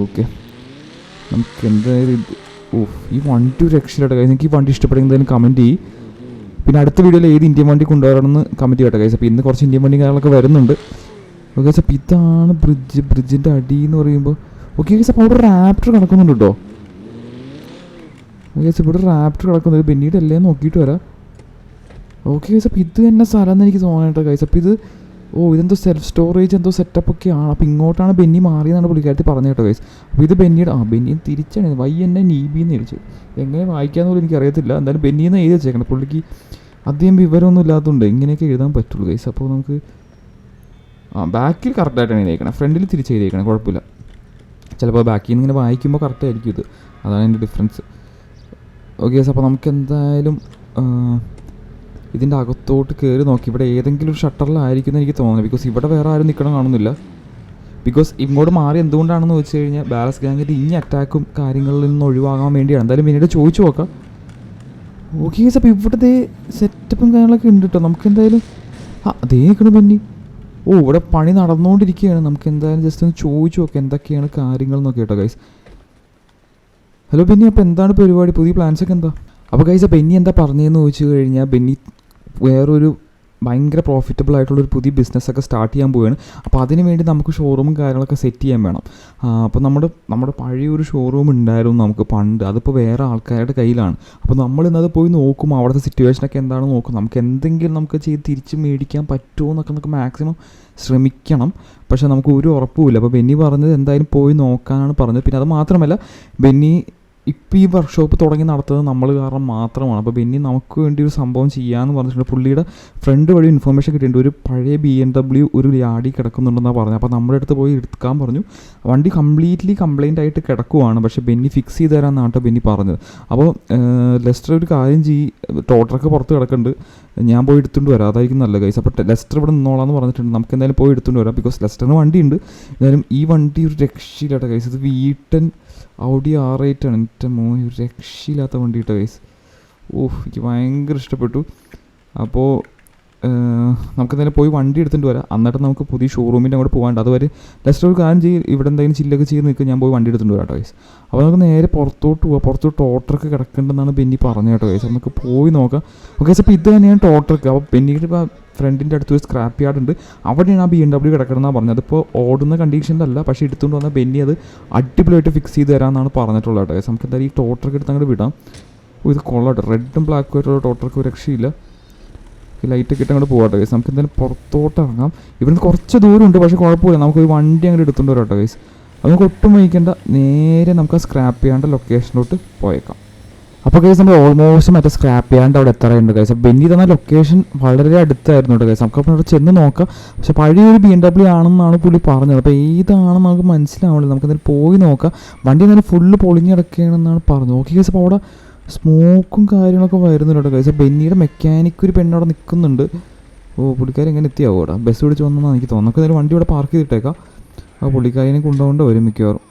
ഓക്കെ, നമുക്ക് എന്തായാലും ഈ വണ്ടി ഒരു രക്ഷയിലാട്ടെ ഗൈസ്. എനിക്ക് ഈ വണ്ടി ഇഷ്ടപ്പെടുന്നതായാലും കമൻറ്റ് ചെയ്യും. പിന്നെ അടുത്ത വീഡിയോയിൽ ഏത് ഇന്ത്യൻ വണ്ടി കൊണ്ടുവരണമെന്ന് കമൻറ്റ് ചെയ്യട്ടെ ഗൈസ്. അപ്പോൾ ഇന്ന് കുറച്ച് ഇന്ത്യൻ വണ്ടി കാര്യങ്ങളൊക്കെ വരുന്നുണ്ട്. ഓക്കെ ഗൈസ്, അപ്പോൾ ഇതാണ് ബ്രിഡ്ജിൻ്റെ അടി എന്ന് പറയുമ്പോൾ. ഓക്കെ ഗൈസ്, അപ്പോൾ അവിടെ റാപ്റ്റർ കിടക്കുന്നുണ്ട് കേട്ടോ. ഗൈസ്, ഇവിടെ റാപ്റ്റർ കിടക്കുന്നത് ബെന്നിയുടെ അല്ലേ നോക്കിയിട്ട് വരാം. ഓക്കെ ഗൈസ്, അപ്പോൾ ഇത് തന്നെ സ്ഥലം എന്ന് എനിക്ക് തോന്നട്ടോ ഗൈസ്. അപ്പോൾ ഇത് ഇതെന്തോ സെൽഫ് സ്റ്റോറേജ് എന്തോ സെറ്റപ്പൊക്കെയാണ്. അപ്പോൾ ഇങ്ങോട്ടാണ് ബെന്നി മാറിയെന്നാണ് പുള്ളിക്കാരത്തി പറഞ്ഞു കേട്ടോ ഗൈസ്. അപ്പോൾ ഇത് ബെന്നിയുടെ ബെന്നി തിരിച്ചാണ് YNNEB എഴുതിച്ചു. എങ്ങനെ വായിക്കാന്ന് പോലും എനിക്കറിയത്തില്ല. എന്തായാലും ബെന്നിന്ന് എഴുതി വെച്ചേക്കണം. പുള്ളിക്ക് അധികം വിവരമൊന്നും ഇല്ലാത്തതുകൊണ്ട് ഇങ്ങനെയൊക്കെ എഴുതാൻ പറ്റുള്ളൂ ഗൈസ്. അപ്പോൾ നമുക്ക് ബാക്കിൽ കറക്റ്റായിട്ടാണ് എഴുതിയേക്കണം, ഫ്രണ്ടിൽ തിരിച്ച് എഴുതിയേക്കണം, കുഴപ്പമില്ല. ചിലപ്പോൾ ബാക്കിൽ നിന്ന് ഇങ്ങനെ വായിക്കുമ്പോൾ കറക്റ്റ് ആയിരിക്കും ഇത്. അതാണ് എൻ്റെ ഡിഫറൻസ്. ഓക്കെ ഗൈസ്, അപ്പോൾ നമുക്ക് എന്തായാലും ഇതിൻ്റെ അകത്തോട്ട് കയറി നോക്കി. ഇവിടെ ഏതെങ്കിലും ഒരു ഷട്ടറിലായിരിക്കും എനിക്ക് തോന്നുന്നത്. ബിക്കോസ് ഇവിടെ വേറെ ആരും നിൽക്കണം കാണുന്നില്ല. ബിക്കോസ് ഇങ്ങോട്ട് മാറി എന്തുകൊണ്ടാണെന്ന് വെച്ച് കഴിഞ്ഞാൽ ബാലസ് ഗ്യാങ്ങിൻ്റെ ഇനി അറ്റാക്കും കാര്യങ്ങളിൽ നിന്ന് ഒഴിവാകാൻ വേണ്ടിയാണ്. എന്തായാലും പിന്നീട് ചോദിച്ചു നോക്കാം. ഓക്കെ ഗൈസ്, അപ്പോൾ ഇവിടുത്തെ സെറ്റപ്പും കാര്യങ്ങളൊക്കെ ഉണ്ട് കേട്ടോ. നമുക്ക് എന്തായാലും അതേ നിൽക്കണം ബെന്നി. ഇവിടെ പണി നടന്നുകൊണ്ടിരിക്കുകയാണ്. നമുക്ക് എന്തായാലും ജസ്റ്റ് ഒന്ന് ചോദിച്ചു നോക്കാം എന്തൊക്കെയാണ് കാര്യങ്ങൾ എന്നൊക്കെ കേട്ടോ ഗൈസ്. ഹലോ ബെന്നി, അപ്പോൾ എന്താണ് പരിപാടി, പുതിയ പ്ലാൻസൊക്കെ എന്താ? അപ്പോൾ ഗൈസ്, ബെന്നി എന്താ പറഞ്ഞതെന്ന് ചോദിച്ചു കഴിഞ്ഞാൽ ബെന്നി വേറൊരു ഭയങ്കര പ്രോഫിറ്റബിൾ ആയിട്ടുള്ളൊരു പുതിയ ബിസിനസ്സൊക്കെ സ്റ്റാർട്ട് ചെയ്യാൻ പോവുകയാണ്. അപ്പോൾ അതിന് വേണ്ടി നമുക്ക് ഷോറൂമും കാര്യങ്ങളൊക്കെ സെറ്റ് ചെയ്യാൻ വേണം. അപ്പോൾ നമ്മുടെ പഴയൊരു ഷോറൂം ഉണ്ടായിരുന്നു നമുക്ക് പണ്ട്. അതിപ്പോൾ വേറെ ആൾക്കാരുടെ കയ്യിലാണ്. അപ്പോൾ നമ്മളിന്നത് പോയി നോക്കും, അവിടുത്തെ സിറ്റുവേഷനൊക്കെ എന്താണെന്ന് നോക്കും. നമുക്ക് എന്തെങ്കിലും നമുക്ക് ചെയ്ത് തിരിച്ച് മേടിക്കാൻ പറ്റുമോ എന്നൊക്കെ നമുക്ക് മാക്സിമം ശ്രമിക്കണം. പക്ഷേ നമുക്ക് ഒരു ഉറപ്പുമില്ല. അപ്പോൾ ബെന്നി പറഞ്ഞത് എന്തായാലും പോയി നോക്കാനാണ് പറഞ്ഞത്. പിന്നെ അത് മാത്രമല്ല, ബെന്നി ഇപ്പോൾ ഈ വർക്ക്ഷോപ്പ് തുടങ്ങി നടത്തുന്നത് നമ്മൾ കാരണം മാത്രമാണ്. അപ്പോൾ ബെന്നി നമുക്ക് വേണ്ടി ഒരു സംഭവം ചെയ്യാമെന്ന് പറഞ്ഞിട്ടുണ്ട്. പുള്ളിയുടെ ഫ്രണ്ട് വഴി ഇൻഫർമേഷൻ കിട്ടിയിട്ടുണ്ട്. ഒരു പഴയ BMW ഒരു യാർഡിൽ കിടക്കുന്നുണ്ടെന്നാണ് പറഞ്ഞത്. അപ്പോൾ നമ്മുടെ അടുത്ത് പോയി എടുക്കാൻ പറഞ്ഞു. വണ്ടി കംപ്ലീറ്റ്ലി കംപ്ലൈൻ്റ് ആയിട്ട് കിടക്കുവാണ്. പക്ഷേ ബെന്നി ഫിക്സ് ചെയ്ത് തരാമെന്നാണ് കേട്ടോ ബെന്നി പറഞ്ഞത്. അപ്പോൾ ലെസ്റ്റർ ഒരു കാര്യം ടോട്ടറൊക്കെ പുറത്ത് കിടക്കുന്നുണ്ട്, ഞാൻ പോയി എടുത്തുകൊണ്ട് വരാം, അതായിരിക്കും നല്ല ഗൈസ്. അപ്പോൾ ലെസ്റ്റർ ഇവിടെ നിന്നോളാന്ന് പറഞ്ഞിട്ടുണ്ട്. നമുക്ക് എന്തായാലും പോയി എടുത്തുകൊണ്ട് വരാം. ബിക്കോസ് ലെസ്റ്ററിന് വണ്ടിയുണ്ട്. എന്തായാലും ഈ വണ്ടി ഒരു രക്ഷയില്ലാത്ത ഗൈസ്. ഇത് V10 Audi R8 ആണ്. എൻ്റെ ഒരു രക്ഷയില്ലാത്ത വണ്ടി കേട്ടോ ഗൈസ്. എനിക്ക് ഭയങ്കര ഇഷ്ടപ്പെട്ടു. അപ്പോൾ നമുക്കെന്തായാലും പോയി വണ്ടി എടുത്തിട്ട് വരാം. എന്നിട്ട് നമുക്ക് പുതിയ ഷോറൂമിൻ്റെ അങ്ങോട്ട് പോകാണ്ട്. അതുവരെ ലെസ്റ്റർ ഒരു കാര്യം ചെയ്യും, ഇവിടെ എന്തെങ്കിലും ചില്ലൊക്കെ ചെയ്ത് നിൽക്കുക, ഞാൻ പോയി വണ്ടി എടുത്തിട്ട് വരാം കേട്ടോ ഗൈസ്. അപ്പോൾ നമുക്ക് നേരെ പുറത്തോട്ട് പോകാം. പുറത്തോട്ട് ടോട്ടറൊക്കെ കിടക്കേണ്ടതെന്നാണ് ബെന്നി പറഞ്ഞത് കേട്ടോ ഗൈസ്. നമുക്ക് പോയി നോക്കാം. ഓക്കെ, അപ്പോൾ ഇത് തന്നെയാണ് ടോട്ടറൊക്കെ. അപ്പോൾ ബെന്നിയുടെ ഇപ്പോൾ ഫ്രണ്ടിൻ്റെ അടുത്ത് ഒരു സ്ക്രാപ്പ് യാർഡ് ഉണ്ട്, അവിടെയാണ് ആ BMW കിടക്കണമെന്നാണ് പറഞ്ഞത്. അതിപ്പോൾ ഓടുന്ന കണ്ടീഷനിലല്ല, പക്ഷേ എടുത്തുകൊണ്ട് വന്നാൽ ബെന്നി അത് അടിപൊളിയായിട്ട് ഫിക്സ് ചെയ്ത് തരാമെന്നാണ് പറഞ്ഞിട്ടുള്ളത് കേട്ടോ ഗൈസ്. നമുക്ക് എന്തായാലും ഈ ടോട്ടറൊക്കെ എടുത്ത് അങ്ങോട്ട് വിടാം. ഇത് കൊള്ളാട്ടോ, റെഡും ബ്ലാക്കും ആയിട്ടുള്ള ടോട്ടറൊക്കെ ഒരു രക്ഷയില്ല. ലൈറ്റൊക്കെ ഇട്ട് അങ്ങോട്ട് പോകാട്ടോ ഗൈസ്. നമുക്ക് എന്തായാലും പുറത്തോട്ട് ഇറങ്ങാം. ഇവിടുന്ന് കുറച്ച് ദൂരമുണ്ട്, പക്ഷേ കുഴപ്പമില്ല. നമുക്കൊരു വണ്ടി അങ്ങോട്ട് എടുത്തുകൊണ്ട് വരാം കേട്ടോ ഗൈസ്. അത് നമുക്ക് ഒട്ടും വഹിക്കേണ്ട, നേരെ നമുക്ക് ആ സ്ക്രാപ്പ് ചെയ്യാണ്ട് ലൊക്കേഷനിലോട്ട് പോയേക്കാം. അപ്പോൾ ഗൈസ്, നമ്മൾ ഓൾമോസ്റ്റ് മറ്റേ സ്ക്രാപ്പ് ചെയ്യാണ്ട് അവിടെ എത്താറുണ്ട് ഗൈസ്. അപ്പോൾ ബെന്നി തന്ന ലൊക്കേഷൻ വളരെ അടുത്തായിരുന്നു കേട്ടോ ഗൈസ്. നമുക്ക് അവിടെ ചെന്ന് നോക്കാം. പക്ഷേ പഴയൊരു BMW ആണെന്നാണ് പുള്ളി പറഞ്ഞത്. അപ്പോൾ ഏതാണെന്ന് നമുക്ക് മനസ്സിലാവില്ല. നമുക്ക് എന്തായാലും പോയി നോക്കാം. വണ്ടി എന്തായാലും ഫുള്ള് പൊളിഞ്ഞിടക്കുകയാണെന്നാണ് പറഞ്ഞത്. ഓക്കെ ഗൈസ്, അപ്പോൾ അവിടെ സ്മോക്കും കാര്യങ്ങളൊക്കെ വരുന്നുണ്ട് കേട്ടോ ഗൈസ്. ബെന്നിയുടെ മെക്കാനിക്ക് ഒരു പെണ്ണവിടെ നിൽക്കുന്നുണ്ട്. പുള്ളിക്കാരി എങ്ങനെ എത്തിയാവും അവിടെ, ബസ് പിടിച്ച് വന്നെന്നാണ് എനിക്ക് തോന്നുന്നത്. നമുക്ക് എന്തായാലും വണ്ടി ഇവിടെ പാർക്ക് ചെയ്തിട്ടേക്കാം. അപ്പോൾ പുള്ളിക്കാരിനെ കൊണ്ടുപോകേണ്ട വരും മിക്കവാറും.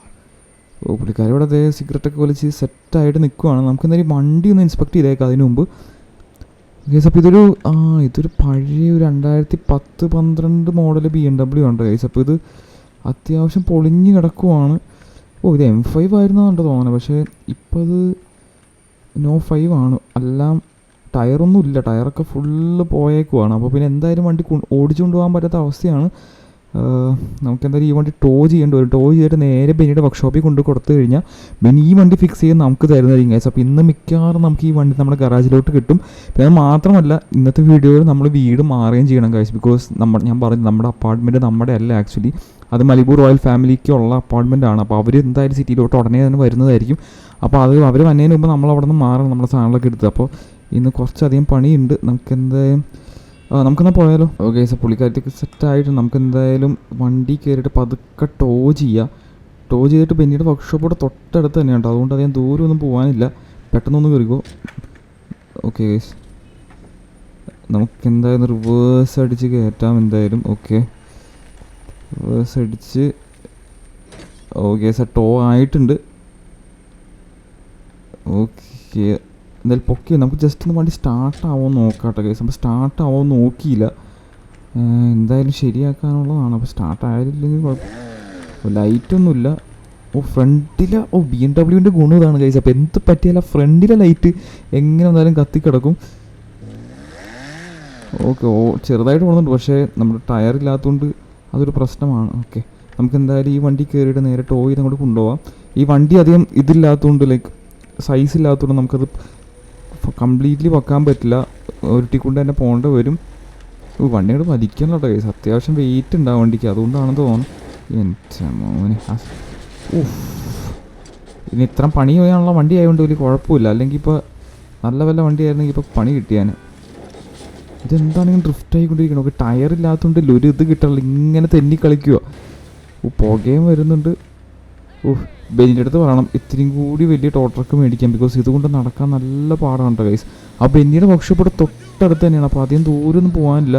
പുള്ളിക്കാരി ഇവിടെ അതേ സിഗരറ്റൊക്കെ വലിച്ച് സെറ്റായിട്ട് നിൽക്കുവാണ്. നമുക്ക് എന്തായാലും വണ്ടി ഒന്ന് ഇൻസ്പെക്ട് ചെയ്തേക്കാം അതിന് മുമ്പ് ഗൈസ്. അപ്പോൾ ഇതൊരു പഴയ 2010-12 മോഡൽ BMW ഉണ്ട് ഗൈസ്. അപ്പോൾ ഇത് അത്യാവശ്യം പൊളിഞ്ഞ് കിടക്കുവാണ്. ഇത് M5 ആയിരുന്നാണ് തോന്നുന്നത്. പക്ഷേ ഇപ്പോൾ അത് No 5 ആണ്. എല്ലാം ടയറൊന്നും ഇല്ല, ടയറൊക്കെ ഫുള്ള് പോയേക്കുവാണ്. അപ്പോൾ പിന്നെ എന്തായാലും വണ്ടി ഓടിച്ചുകൊണ്ട് പോകാൻ പറ്റാത്ത അവസ്ഥയാണ്. നമുക്കെന്തായാലും ഈ വണ്ടി ടോ ചെയ്യേണ്ടി വരും. ടോ ചെയ്തിട്ട് നേരെ ബെന്നിയുടെ വർക്ക്ഷോപ്പിൽ കൊണ്ട് കൊടുത്തു കഴിഞ്ഞാൽ ബെന്നി ഈ വണ്ടി ഫിക്സ് ചെയ്യാൻ നമുക്ക് തരുന്നതായിരിക്കും ഗൈസ്. അപ്പോൾ ഇന്ന് മിക്കവാറും നമുക്ക് ഈ വണ്ടി നമ്മുടെ ഗറാജിലോട്ട് കിട്ടും. പിന്നെ അത് മാത്രമല്ല, ഇന്നത്തെ വീഡിയോയിൽ നമ്മൾ വീട് മാറുകയും ചെയ്യണം ഗൈസ്. ബിക്കോസ് ഞാൻ പറഞ്ഞു, നമ്മുടെ അപ്പാർട്ട്മെൻറ്റ് നമ്മുടെ അല്ല ആക്ച്വലി, അത് മലിബു റോയൽ ഫാമിലിക്കുള്ള അപ്പാർട്ട്മെൻറ്റാണ്. അപ്പോൾ അവർ എന്തായാലും സിറ്റിയിലോട്ട് ഉടനെ തന്നെ വരുന്നതായിരിക്കും. അപ്പോൾ അവർ വന്നതിന് മുമ്പ് നമ്മൾ അവിടെ നിന്ന് മാറണം, നമ്മുടെ സാധനങ്ങളൊക്കെ എടുത്ത്. അപ്പോൾ ഇന്ന് കുറച്ചധികം പണിയുണ്ട്. നമുക്കെന്നാൽ പോയാലോ? ഓക്കെ സാർ, പുള്ളിക്കാരത്തേക്ക് സെറ്റായിട്ട് നമുക്ക് എന്തായാലും വണ്ടി കയറിയിട്ട് പതുക്കെ ടോ ചെയ്തിട്ട് ബെന്നിയുടെ വർക്ക്ഷോപ്പോടെ തൊട്ടടുത്ത് തന്നെയുണ്ട്. അതുകൊണ്ട് അധികം ദൂരമൊന്നും പോകാനില്ല, പെട്ടെന്നൊന്ന് കയറിക്കോ. ഓക്കെ ഗൈസ്, നമുക്കെന്തായാലും റിവേഴ്സ് അടിച്ച് കയറ്റാം എന്തായാലും. ഓക്കെ, റിവേഴ്സ് അടിച്ച് ഓക്കെ സാർ ടോ ആയിട്ടുണ്ട്. ഓക്കെ, എന്തായാലും പൊക്കി നമുക്ക് ജസ്റ്റ് ഒന്ന് വണ്ടി സ്റ്റാർട്ടാവുമോ നോക്കാട്ടെ ഗൈസ്. അപ്പോൾ സ്റ്റാർട്ടാവുമോ നോക്കിയില്ല, എന്തായാലും ശരിയാക്കാനുള്ളതാണ്. അപ്പോൾ സ്റ്റാർട്ടായില്ലെങ്കിൽ കുഴപ്പം, ലൈറ്റൊന്നുമില്ല. ഫ്രണ്ടിലെ BMW ഗുണം ഇതാണ് ഗൈസ്. അപ്പോൾ എന്ത് പറ്റിയാല ഫ്രണ്ടിലെ ലൈറ്റ് എങ്ങനെ വന്നാലും കത്തിക്കിടക്കും. ഓക്കെ, ചെറുതായിട്ട് പോകുന്നുണ്ട്, പക്ഷേ നമ്മുടെ ടയർ ഇല്ലാത്തതുകൊണ്ട് അതൊരു പ്രശ്നമാണ്. ഓക്കെ, നമുക്ക് എന്തായാലും ഈ വണ്ടി കയറിയിട്ട് നേരെ ടോ ചെയ്ത് അങ്ങോട്ട് കൊണ്ടുപോകാം. ഈ വണ്ടി അധികം ഇതില്ലാത്തതുകൊണ്ട്, ലൈക്ക് സൈസ് ഇല്ലാത്തതുകൊണ്ട് നമുക്കത് കംപ്ലീറ്റ്ലി വെക്കാൻ പറ്റില്ല, ഉരുട്ടിക്കൊണ്ട് തന്നെ പോകേണ്ടി വരും. വണ്ടി അങ്ങോട്ട് വലിക്കാനുള്ള കേസ്, അത്യാവശ്യം വെയിറ്റ് ഉണ്ടാവും വണ്ടിക്ക്, അതുകൊണ്ടാണെന്ന് തോന്നുന്നു. എൻ്റെ മോനെ, ഇനി ഇത്ര പണി ചെയ്യാനുള്ള വണ്ടി ആയതുകൊണ്ട് വലിയ കുഴപ്പമില്ല. അല്ലെങ്കിൽ ഇപ്പോൾ നല്ല വല്ല വണ്ടി ആയിരുന്നെങ്കിൽ ഇപ്പോൾ പണി കിട്ടിയാൻ. ഇതെന്താണെങ്കിലും ഡ്രിഫ്റ്റ് ആയിക്കൊണ്ടിരിക്കണം. ഓക്കെ, ടയർ ഇല്ലാത്തതുകൊണ്ട് ഒരു ഇത് കിട്ടണില്ല, ഇങ്ങനെ തെന്നി കളിക്കുക. പുകയും വരുന്നുണ്ട്. ബെന്നിൻ്റെ അടുത്ത് പറയണം ഇത്രയും കൂടി വലിയ ടോ ട്രക്ക് മേടിക്കാം, ബിക്കോസ് ഇതുകൊണ്ട് നടക്കാൻ നല്ല പാടാണ് കേട്ടോ ഗൈസ്. ആ ബെന്നിയുടെ വർക്ക്ഷോപ്പ് ഇവിടെ തൊട്ടടുത്ത് തന്നെയാണ്, അപ്പോൾ അധികം ദൂരമൊന്നും പോകാനില്ല.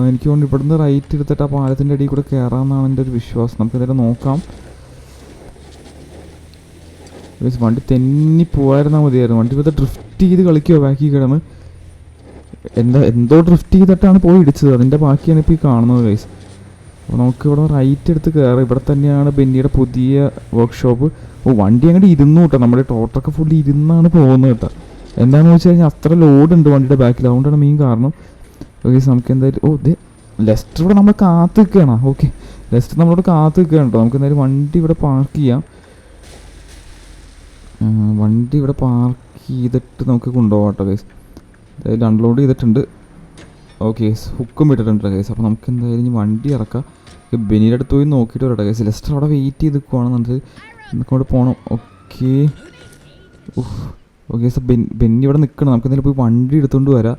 എനിക്ക് തോന്നുന്നു ഇവിടുന്ന് റൈറ്റ് എടുത്തിട്ട് ആ പാലത്തിൻ്റെ അടിയിൽ കൂടെ കയറാമെന്നാണ് എൻ്റെ ഒരു വിശ്വാസം. നമുക്ക് എന്തായാലും നോക്കാം. വണ്ടി തെന്നി പോകാതിരുന്നാൽ മതിയായിരുന്നു. വണ്ടി ഇപ്പോൾ ഡ്രിഫ്റ്റ് ചെയ്ത് കളിക്കുക ബാക്കി കിടന്ന്. എന്തോ ഡ്രിഫ്റ്റ് ചെയ്തിട്ടാണ് പോയി ഇടിച്ചത്, അതിൻ്റെ ബാക്കിയാണ് ഇപ്പോൾ ഈ കാണുന്നത് ഗൈസ്. അപ്പോൾ നമുക്ക് ഇവിടെ റൈറ്റ് എടുത്ത് കയറാം. ഇവിടെ തന്നെയാണ് ബെന്നിയുടെ പുതിയ വർക്ക്ഷോപ്പ്. വണ്ടി അങ്ങോട്ട് ഇരുന്നു കേട്ടോ, നമ്മുടെ ടോട്ടൊക്കെ ഫുള്ളി ഇരുന്നാണ് പോകുന്നത് കേട്ടോ. എന്താണെന്ന് വെച്ച് കഴിഞ്ഞാൽ അത്ര ലോഡുണ്ട് വണ്ടിയുടെ ബാക്കിൽ, അതുകൊണ്ടാണ് മെയിൻ കാരണം. ഓക്കെ, നമുക്ക് എന്തായാലും ലെസ്റ്റർ ഇവിടെ നമ്മൾ കാത്ത് നിൽക്കുകയാണ്. ഓക്കെ, ലെസ്റ്റർ നമ്മളോട് കാത്ത് നിൽക്കുകയാണ് കേട്ടോ. നമുക്ക് എന്തായാലും വണ്ടി ഇവിടെ പാർക്ക് ചെയ്യാം. വണ്ടി ഇവിടെ പാർക്ക് ചെയ്തിട്ട് നമുക്ക് കൊണ്ടുപോകാം കേട്ടോ ഗൈസ്. എന്തായാലും അൺലോഡ് ചെയ്തിട്ടുണ്ട്. ഓക്കെ, ഹുക്കും ഇട്ടിട്ടുണ്ട് ഗൈസ്. അപ്പോൾ നമുക്ക് എന്തായാലും ഇനി വണ്ടി ഇറക്കാം. ബെന്നിയുടെ അടുത്ത് പോയി നോക്കിയിട്ട് വരട്ടെ ഗൈസ്. ലെസ്റ്റർ അവിടെ വെയിറ്റ് ചെയ്ത് നിൽക്കുവാണെന്നുണ്ട്, നമുക്കവിടെ പോകണം. ഓക്കെ ഓക്കെ, സോ ബെന്നി ഇവിടെ നിൽക്കണം. നമുക്ക് എന്തായാലും പോയി വണ്ടി എടുത്തുകൊണ്ട് വരാം.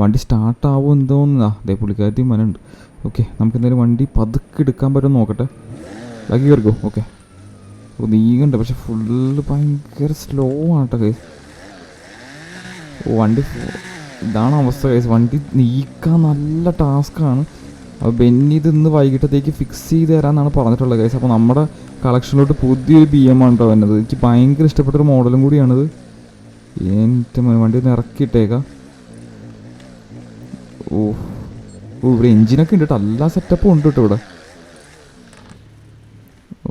വണ്ടി സ്റ്റാർട്ടാവും എന്തോന്നാ, അതേ പുള്ളിക്കാരത്തി മനുണ്ട്. ഓക്കെ, നമുക്ക് എന്തായാലും വണ്ടി പതുക്കെ എടുക്കാൻ പറ്റുമെന്ന് നോക്കട്ടെ. ബാക്കി കയറിക്കോ. ഓക്കെ, നീങ്ങണ്ട, പക്ഷെ ഫുള്ള് ഭയങ്കര സ്ലോ ആണ് കേട്ടോ ഗൈസ്. വണ്ടി ഇതാണ് അവസ്ഥ ഗൈസ്, വണ്ടി നീക്കാൻ നല്ല ടാസ്ക്കാണ്. അപ്പോൾ ബെന്നി ഇത് ഇന്ന് വൈകിട്ടത്തേക്ക് ഫിക്സ് ചെയ്ത് തരാമെന്നാണ് പറഞ്ഞിട്ടുള്ളത് ഗൈസ്. അപ്പോൾ നമ്മുടെ കളക്ഷനിലോട്ട് പുതിയൊരു BM ആണ് കേട്ടോ വരുന്നത്. എനിക്ക് ഭയങ്കര ഇഷ്ടപ്പെട്ടൊരു മോഡലും കൂടിയാണിത്. എൻ്റെ വണ്ടി ഒന്ന് ഇറക്കിയിട്ടേക്കാം. ഇവിടെ എഞ്ചിനൊക്കെ ഉണ്ട് കേട്ടോ, എല്ലാ സെറ്റപ്പും ഉണ്ട് കേട്ടോ ഇവിടെ.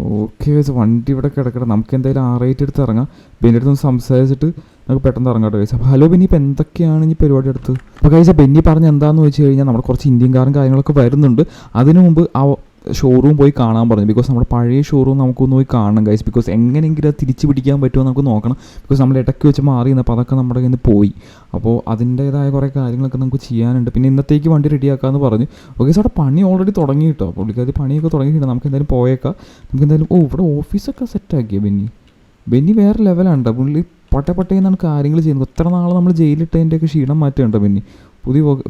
ഓക്കെ ഗൈസ്, വണ്ടി ഇവിടെ കിടക്കട്ടെ. നമുക്ക് എന്തായാലും 6 എടുത്ത് ഇറങ്ങാം. ബെന്നി അടുത്ത് ഒന്ന് സംസാരിച്ചിട്ട് നമുക്ക് പെട്ടെന്ന് ഇറങ്ങാട്ടോ ഗൈസ്. അപ്പോൾ ഹലോ ബെന്നി, ഇപ്പോൾ എന്തൊക്കെയാണ് ഈ പരിപാടി എടുത്ത്? അപ്പോൾ ഗൈസ്, ബെന്നി പറഞ്ഞ് എന്താണെന്ന് വെച്ച് കഴിഞ്ഞാൽ നമ്മുടെ കുറച്ച് ഇന്ത്യൻ കാറും കാര്യങ്ങളൊക്കെ വരുന്നുണ്ട്. അതിനു മുമ്പ് ആ ഷോറൂം പോയി കാണാൻ പറഞ്ഞു. ബിക്കോസ് നമ്മുടെ പഴയ ഷോറൂം നമുക്കൊന്ന് പോയി കാണണം ഗൈസ്. ബിക്കോസ് എങ്ങനെയെങ്കിലും അത് തിരിച്ച് പിടിക്കാൻ പറ്റുമോ നമുക്ക് നോക്കണം. ബിക്കോസ് നമ്മൾ ഇടയ്ക്ക് വെച്ച് മാറി നിന്നപ്പോൾ അതൊക്കെ നമ്മുടെ കയ്യിൽ നിന്ന് പോയി. അപ്പോൾ അതിൻ്റേതായ കുറേ കാര്യങ്ങളൊക്കെ നമുക്ക് ചെയ്യാനുണ്ട്. പിന്നെ ഇന്നത്തേക്ക് വണ്ടി റെഡിയാക്കാമെന്ന് പറഞ്ഞു. ഓക്കെ, അവിടെ പണി ഓൾറെഡി തുടങ്ങി കേട്ടോ. പുള്ളിക്കാരി പണിയൊക്കെ തുടങ്ങിയിട്ടുണ്ട്. നമുക്ക് എന്തായാലും പോയേക്കാം. നമുക്ക് എന്തായാലും ഇവിടെ ഓഫീസൊക്കെ സെറ്റാക്കിയ ബെന്നി വേറെ ലെവലാണ് കേട്ടോ. പുള്ളി പട്ടേന്നാണ് കാര്യങ്ങൾ ചെയ്യുന്നത്. എത്ര നാൾ നമ്മൾ ജയിലിട്ടതിൻ്റെയൊക്കെ ക്ഷീണം മാറ്റുന്നുണ്ടോ ബെന്നി.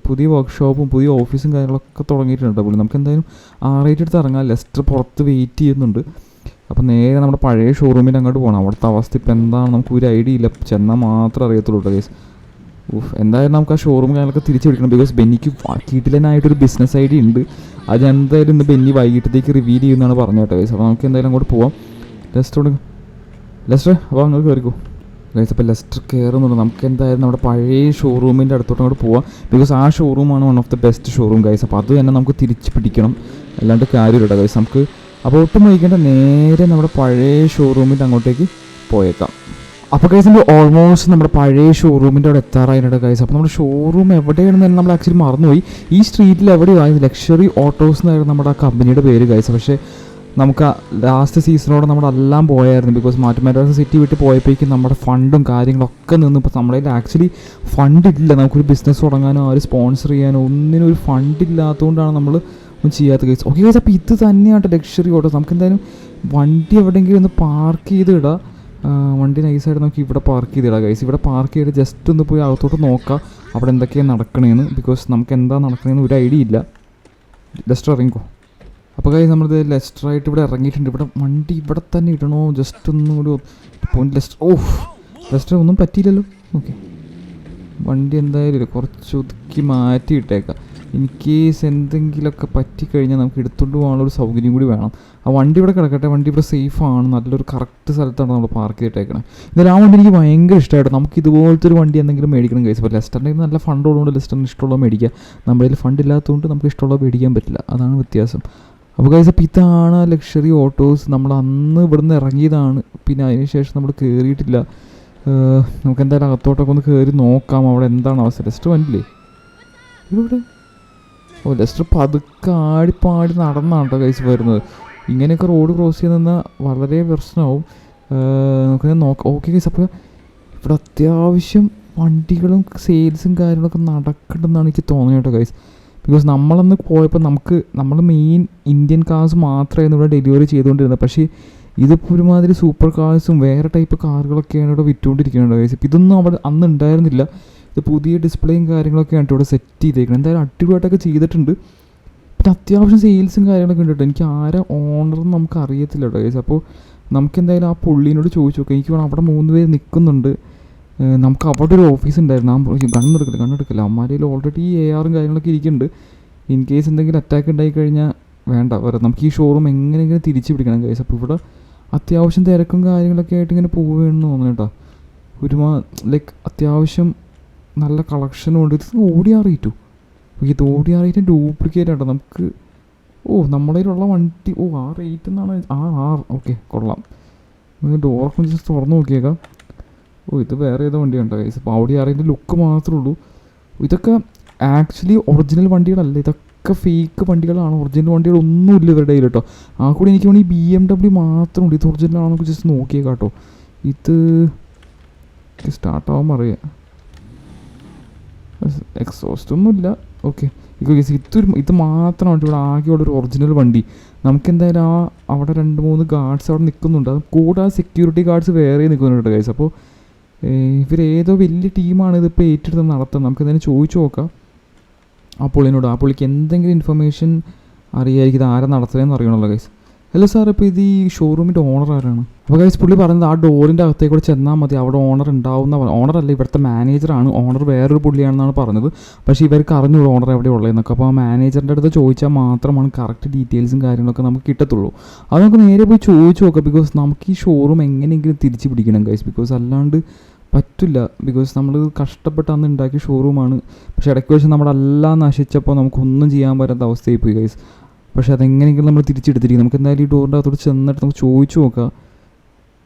പുതിയ വർക്ക്ഷോപ്പും പുതിയ ഓഫീസും കാര്യങ്ങളൊക്കെ തുടങ്ങിയിട്ടുണ്ട് പുള്ളി. നമുക്ക് എന്തായാലും 6 എടുത്ത് ഇറങ്ങാം. ലെസ്റ്റർ പുറത്ത് വെയിറ്റ് ചെയ്യുന്നുണ്ട്. അപ്പോൾ നേരെ നമ്മുടെ പഴയ ഷോറൂമിൽ അങ്ങോട്ട് പോകണം. അവിടുത്തെ അവസ്ഥ ഇപ്പോൾ എന്താണ് നമുക്ക് ഒരു ഐഡിയ ഇല്ല, ചെന്നാൽ മാത്രമേ അറിയത്തുള്ളൂ കേട്ടോ ഗൈസ്. എന്തായാലും നമുക്ക് ആ ഷോറൂം കാര്യങ്ങളൊക്കെ തിരിച്ചു പിടിക്കണം. ബിക്കോസ് ബെന്നിക്ക് കിടിലനായിട്ടൊരു ബിസിനസ് ഐഡിയ ഉണ്ട്. അത് എന്തായാലും ഇന്ന് ബെന്നി വൈകിട്ടത്തേക്ക് റിവീൽ ചെയ്യുമെന്നാണ് പറഞ്ഞത് കേട്ടോ ഗൈസ്. അപ്പോൾ നമുക്ക് എന്തായാലും അങ്ങോട്ട് പോവാം. ലെസ്റ്റർ അപ്പോൾ അങ്ങോട്ട് കയറിക്കോ ഗൈസ്. അപ്പോൾ ലെസ്റ്റർ കയറുന്നുണ്ട്. നമുക്ക് എന്തായാലും നമ്മുടെ പഴയ ഷോറൂമിൻ്റെ അടുത്തോട്ട് അങ്ങോട്ട് പോവാം. ബിക്കോസ് ആ ഷോറൂമാണ് one of the best showroom guys. അപ്പോൾ അത് തന്നെ നമുക്ക് തിരിച്ച് പിടിക്കണം, അല്ലാണ്ട് കാര്യമില്ല ഗൈസ്. നമുക്ക് അപ്പോൾ ഒട്ടും വൈകേണ്ട നേരെ നമ്മുടെ പഴയ ഷോറൂമിൻ്റെ അങ്ങോട്ടേക്ക് പോയേക്കാം. അപ്പോൾ ഗൈസ്, നമ്മൾ ഓൾമോസ്റ്റ് നമ്മുടെ പഴയ ഷോറൂമിൻ്റെ അവിടെ എത്താറായിട്ടുണ്ട് ഗൈസ്. അപ്പോൾ നമ്മുടെ ഷോറൂം എവിടെയാണെന്ന് തന്നെ നമ്മൾ ആക്ച്വലി മറന്നുപോയി. ഈ സ്ട്രീറ്റിൽ എവിടെയായിരുന്നു ലക്ഷറി ഓട്ടോസ് എന്നായിരുന്നു നമ്മുടെ ആ കമ്പനിയുടെ പേര് ഗൈസ്. പക്ഷേ നമുക്ക് ലാസ്റ്റ് സീസണോടെ നമ്മളെല്ലാം പോയായിരുന്നു. ബിക്കോസ് മാറ്റുമാരാസ് സിറ്റി വിട്ട് പോയപ്പോഴേക്കും നമ്മുടെ ഫണ്ടും കാര്യങ്ങളൊക്കെ നിന്ന്. ഇപ്പോൾ നമ്മുടെ കയ്യിൽ ആക്ച്വലി ഫണ്ടില്ല. നമുക്കൊരു ബിസിനസ് തുടങ്ങാനോ ഒരു സ്പോൺസർ ചെയ്യാനോ ഒന്നിനും ഒരു ഫണ്ടില്ലാത്തതുകൊണ്ടാണ് നമ്മൾ ഒന്നും ചെയ്യാത്ത കേസ്. ഓക്കെ ഗൈസ്, അപ്പോൾ ഇത് തന്നെയാണ് ലക്ഷറി ഓട്ടോ. നമുക്ക് എന്തായാലും വണ്ടി എവിടെയെങ്കിലും ഒന്ന് പാർക്ക് ചെയ്തിടാം. വണ്ടി നൈസായിട്ട് നമുക്ക് ഇവിടെ പാർക്ക് ചെയ്തിടാം ഗൈസ്. ഇവിടെ പാർക്ക് ചെയ്ത് ജസ്റ്റ് ഒന്ന് പോയി അകത്തോട്ട് നോക്കാം അവിടെ എന്തൊക്കെയാണ് നടക്കണേന്ന്. ബിക്കോസ് നമുക്ക് എന്താ നടക്കണേന്ന് ഒരു ഐഡിയ ഇല്ല. ലെസ്റ്റർ ഇറങ്ങിക്കോ. അപ്പോൾ ഗൈസ്, നമ്മളിത് ലെസ്റ്ററായിട്ട് ഇവിടെ ഇറങ്ങിയിട്ടുണ്ട്. ഇവിടെ വണ്ടി ഇവിടെ തന്നെ ഇടണോ, ജസ്റ്റ് ഒന്നും കൂടി പോയിന്റ്. ലെസ്റ്റർ ഒന്നും പറ്റിയില്ലല്ലോ. ഓക്കെ, വണ്ടി എന്തായാലും കുറച്ച് ഒതുക്കി മാറ്റി ഇട്ടേക്കാം. ഇൻ കേസ് എന്തെങ്കിലുമൊക്കെ പറ്റിക്കഴിഞ്ഞാൽ നമുക്ക് എടുത്തുകൊണ്ട് പോകാനുള്ളൊരു സൗകര്യം കൂടി വേണം. ആ വണ്ടി ഇവിടെ കിടക്കട്ടെ, വണ്ടി ഇവിടെ സേഫാണ്, നല്ലൊരു കറക്റ്റ് സ്ഥലത്താണ് നമ്മൾ പാർക്ക് ചെയ്തിട്ടേക്കണേ. എന്നാലും ആ വണ്ടി എനിക്ക് ഭയങ്കര ഇഷ്ടമായിട്ട്. നമുക്ക് ഇതുപോലത്തെ ഒരു വണ്ടി എന്തെങ്കിലും മേടിക്കണം കേസ്. അപ്പോൾ ലെസ്റ്ററിൻ്റെ നല്ല ഫണ്ട് ഉള്ളതുകൊണ്ട് ലെസ്റ്ററിന് ഇഷ്ടമുള്ളത് മേടിക്കുക. നമ്മുടെ കയ്യിൽ ഫണ്ട് ഇല്ലാത്തതുകൊണ്ട് നമുക്ക് ഇഷ്ടമുള്ളത് മേടിക്കാൻ പറ്റില്ല, അതാണ് വ്യത്യാസം. അപ്പോൾ ഗൈസ്, അപ്പോൾ ഇതാണ് ലക്ഷറി ഓട്ടോസ്. നമ്മൾ അന്ന് ഇവിടുന്ന് ഇറങ്ങിയതാണ്, പിന്നെ അതിന് ശേഷം നമ്മൾ കയറിയിട്ടില്ല. നമുക്ക് എന്തായാലും അകത്തോട്ടൊക്കെ ഒന്ന് കയറി നോക്കാം അവിടെ എന്താണ് അവസ്ഥ. ലെസ്റ്റർ വണ്ടിയില്ലേ ഇവിടെ? ഓ, ലെസ്റ്റർ പതുക്കെ ആടിപ്പാടി നടന്നാണ് കേട്ടോ ഗൈസ് വരുന്നത്. ഇങ്ങനെയൊക്കെ റോഡ് ക്രോസ് ചെയ്ത് നിന്നാൽ വളരെ പ്രശ്നമാവും. നമുക്ക് നോക്കാം. ഓക്കെ ഗൈസ്, അപ്പോൾ ഇവിടെ അത്യാവശ്യം വണ്ടികളും സെയിൽസും കാര്യങ്ങളൊക്കെ നടക്കുന്നുണ്ടെന്നാണ് എനിക്ക് തോന്നുന്നത് കേട്ടോ ഗൈസ്. ബിക്കോസ് നമ്മളന്ന് പോയപ്പോൾ നമ്മൾ മെയിൻ ഇന്ത്യൻ കാർസ് മാത്രമായിരുന്നു ഇവിടെ ഡെലിവറി ചെയ്തുകൊണ്ടിരുന്നത്. പക്ഷേ ഇതിപ്പോൾ ഒരുമാതിരി സൂപ്പർ കാർസും വേറെ ടൈപ്പ് കാറുകളൊക്കെയാണ് ഇവിടെ വിറ്റുകൊണ്ടിരിക്കുന്നത് ഗൈസ്. ഇപ്പോൾ ഇതൊന്നും അവിടെ അന്ന് ഉണ്ടായിരുന്നില്ല. ഇത് പുതിയ ഡിസ്പ്ലേയും കാര്യങ്ങളൊക്കെയാണ് ഇവിടെ സെറ്റ് ചെയ്തേക്കുന്നത്. എന്തായാലും അടിപൊളിയായിട്ടൊക്കെ ചെയ്തിട്ടുണ്ട്. പിന്നെ അത്യാവശ്യം സെയിൽസും കാര്യങ്ങളൊക്കെ ഉണ്ട് കേട്ടോ. എനിക്ക് ആരാ ഓണറെന്ന് നമുക്ക് അറിയത്തില്ല കേട്ടോ ഗൈസ്. അപ്പോൾ നമുക്ക് എന്തായാലും ആ പുള്ളീനോട് ചോദിച്ചു നോക്കാം. എനിക്ക് വേണം, അവിടെ 3 പേര് നിൽക്കുന്നുണ്ട്. നമുക്ക് അവിടെ ഒരു ഓഫീസ് ഉണ്ടായിരുന്നു. ഗണ്ണെടുക്കില്ല അമ്മമാരിൽ ഓൾറെഡി AR കാര്യങ്ങളൊക്കെ ഇരിക്കുന്നുണ്ട്. ഇൻ കേസ് എന്തെങ്കിലും അറ്റാക്ക് ഉണ്ടായി കഴിഞ്ഞാൽ വേണ്ട, നമുക്ക് ഈ ഷോറൂം എങ്ങനെയെങ്കിലും തിരിച്ചു പിടിക്കണം ഗൈസ്. അപ്പോൾ ഇവിടെ അത്യാവശ്യം തിരക്കും കാര്യങ്ങളൊക്കെ ആയിട്ട് ഇങ്ങനെ പോവുകയാണെന്ന് തോന്നുന്നു കേട്ടോ. ലൈക്ക് അത്യാവശ്യം നല്ല കളക്ഷനും ഉണ്ട്. ഇത് ഓടിയാറിയിട്ടു, ഇത് ഓടിയാറിയിട്ട് ഡ്യൂപ്ലിക്കേറ്റ് ആട്ടോ നമുക്ക്. നമ്മളതിലുള്ള വണ്ടി ആ റേറ്റ് എന്നാണ് ഓക്കെ കൊള്ളാം. ഡോറൊക്കെ ജസ്റ്റ് തുറന്ന് നോക്കിയേക്കാം. ഇത് വേറെ ഏതോ വണ്ടിയുണ്ടോ ഗൈസ്. അപ്പോൾ ഓടിയാറിൻ്റെ ലുക്ക് മാത്രമേ ഉള്ളൂ. ഇതൊക്കെ ആക്ച്വലി ഒറിജിനൽ വണ്ടികളല്ല, ഇതൊക്കെ ഫേക്ക് വണ്ടികളാണ്. ഒറിജിനൽ വണ്ടികളൊന്നുമില്ല ഇവരുടെ കയ്യിൽ കേട്ടോ. ആ കൂടി എനിക്ക് വേണമെങ്കിൽ BMW മാത്രമുണ്ട്. ഇത് ഒറിജിനലാണെന്നൊക്കെ ജസ്റ്റ് നോക്കിയേക്കാം കേട്ടോ. ഇത് സ്റ്റാർട്ടാവാൻ അറിയാം. എക്സോസ്റ്റ് ഒന്നുമില്ല. ഓക്കെ, ഇത് മാത്രമാണ് ഇവിടെ ആകെയുള്ളൊരു ഒറിജിനൽ വണ്ടി. നമുക്കെന്തായാലും അവിടെ 2-3 ഗാർഡ്സ് അവിടെ നിൽക്കുന്നുണ്ട്. അത് കൂടാതെ സെക്യൂരിറ്റി ഗാർഡ്സ് വേറെ നിൽക്കുന്നുണ്ട് കേട്ടോ ഗൈസ്. അപ്പോൾ ഇവരേതോ വലിയ ടീമാണ് ഇതിപ്പോൾ ഏറ്റെടുത്ത് നടത്തുന്നത്. നമുക്കെന്തായാലും ചോദിച്ചു നോക്കാം ആ പുള്ളിനോട്. ആ പുള്ളിക്ക് എന്തെങ്കിലും ഇൻഫർമേഷൻ അറിയായിരിക്കും, ഇത് ആരാ നടത്തുന്നതെന്ന് അറിയണമല്ലോ ഗൈസ്. ഹലോ സാർ, ഇപ്പോൾ ഇത് ഈ ഷോറൂമിൻ്റെ ഓണർ ആരാണ്? അപ്പോൾ ഗൈസ് പുള്ളി പറയുന്നത് ആ ഡോറിൻ്റെ അകത്തേക്ക് കൂടെ ചെന്നാൽ മതി, അവിടെ ഓണർ ഉണ്ടാവുന്ന. ഓണറല്ല, ഇവിടുത്തെ മാനേജറാണ്. ഓണർ വേറൊരു പുള്ളിയാണെന്നാണ് പറഞ്ഞത്. പക്ഷേ ഇവർക്ക് അറിഞ്ഞൂടെ ഓണർ എവിടെ ഉള്ളതെന്നൊക്കെ. അപ്പോൾ ആ മാനേജറിൻ്റെ അടുത്ത് ചോദിച്ചാൽ മാത്രമാണ് കറക്റ്റ് ഡീറ്റെയിൽസും കാര്യങ്ങളൊക്കെ നമുക്ക് കിട്ടത്തുള്ളൂ. അത് നമുക്ക് നേരെ പോയി ചോദിച്ചു നോക്കാം. ബിക്കോസ് നമുക്ക് ഈ ഷോറൂം എങ്ങനെയെങ്കിലും തിരിച്ച് പിടിക്കണം ഗൈസ്. ബിക്കോസ് അല്ലാണ്ട് പറ്റില്ല. ബിക്കോസ് നമ്മൾ കഷ്ടപ്പെട്ട് അന്ന് ഉണ്ടാക്കിയ ഷോറൂമാണ്. പക്ഷേ ഇടയ്ക്ക് വെച്ച് നമ്മളെല്ലാം നശിച്ചപ്പോൾ നമുക്കൊന്നും ചെയ്യാൻ പറ്റാത്ത അവസ്ഥയായി പോയി ഗൈസ്. പക്ഷേ അതെങ്ങനെയെങ്കിലും നമ്മൾ തിരിച്ചെടുത്തിരിക്കും. നമുക്ക് എന്തായാലും ഈ ഡോറിൻ്റെ അകത്തോട്ട് ചെന്നിട്ട് നമുക്ക് ചോദിച്ചു നോക്കാം.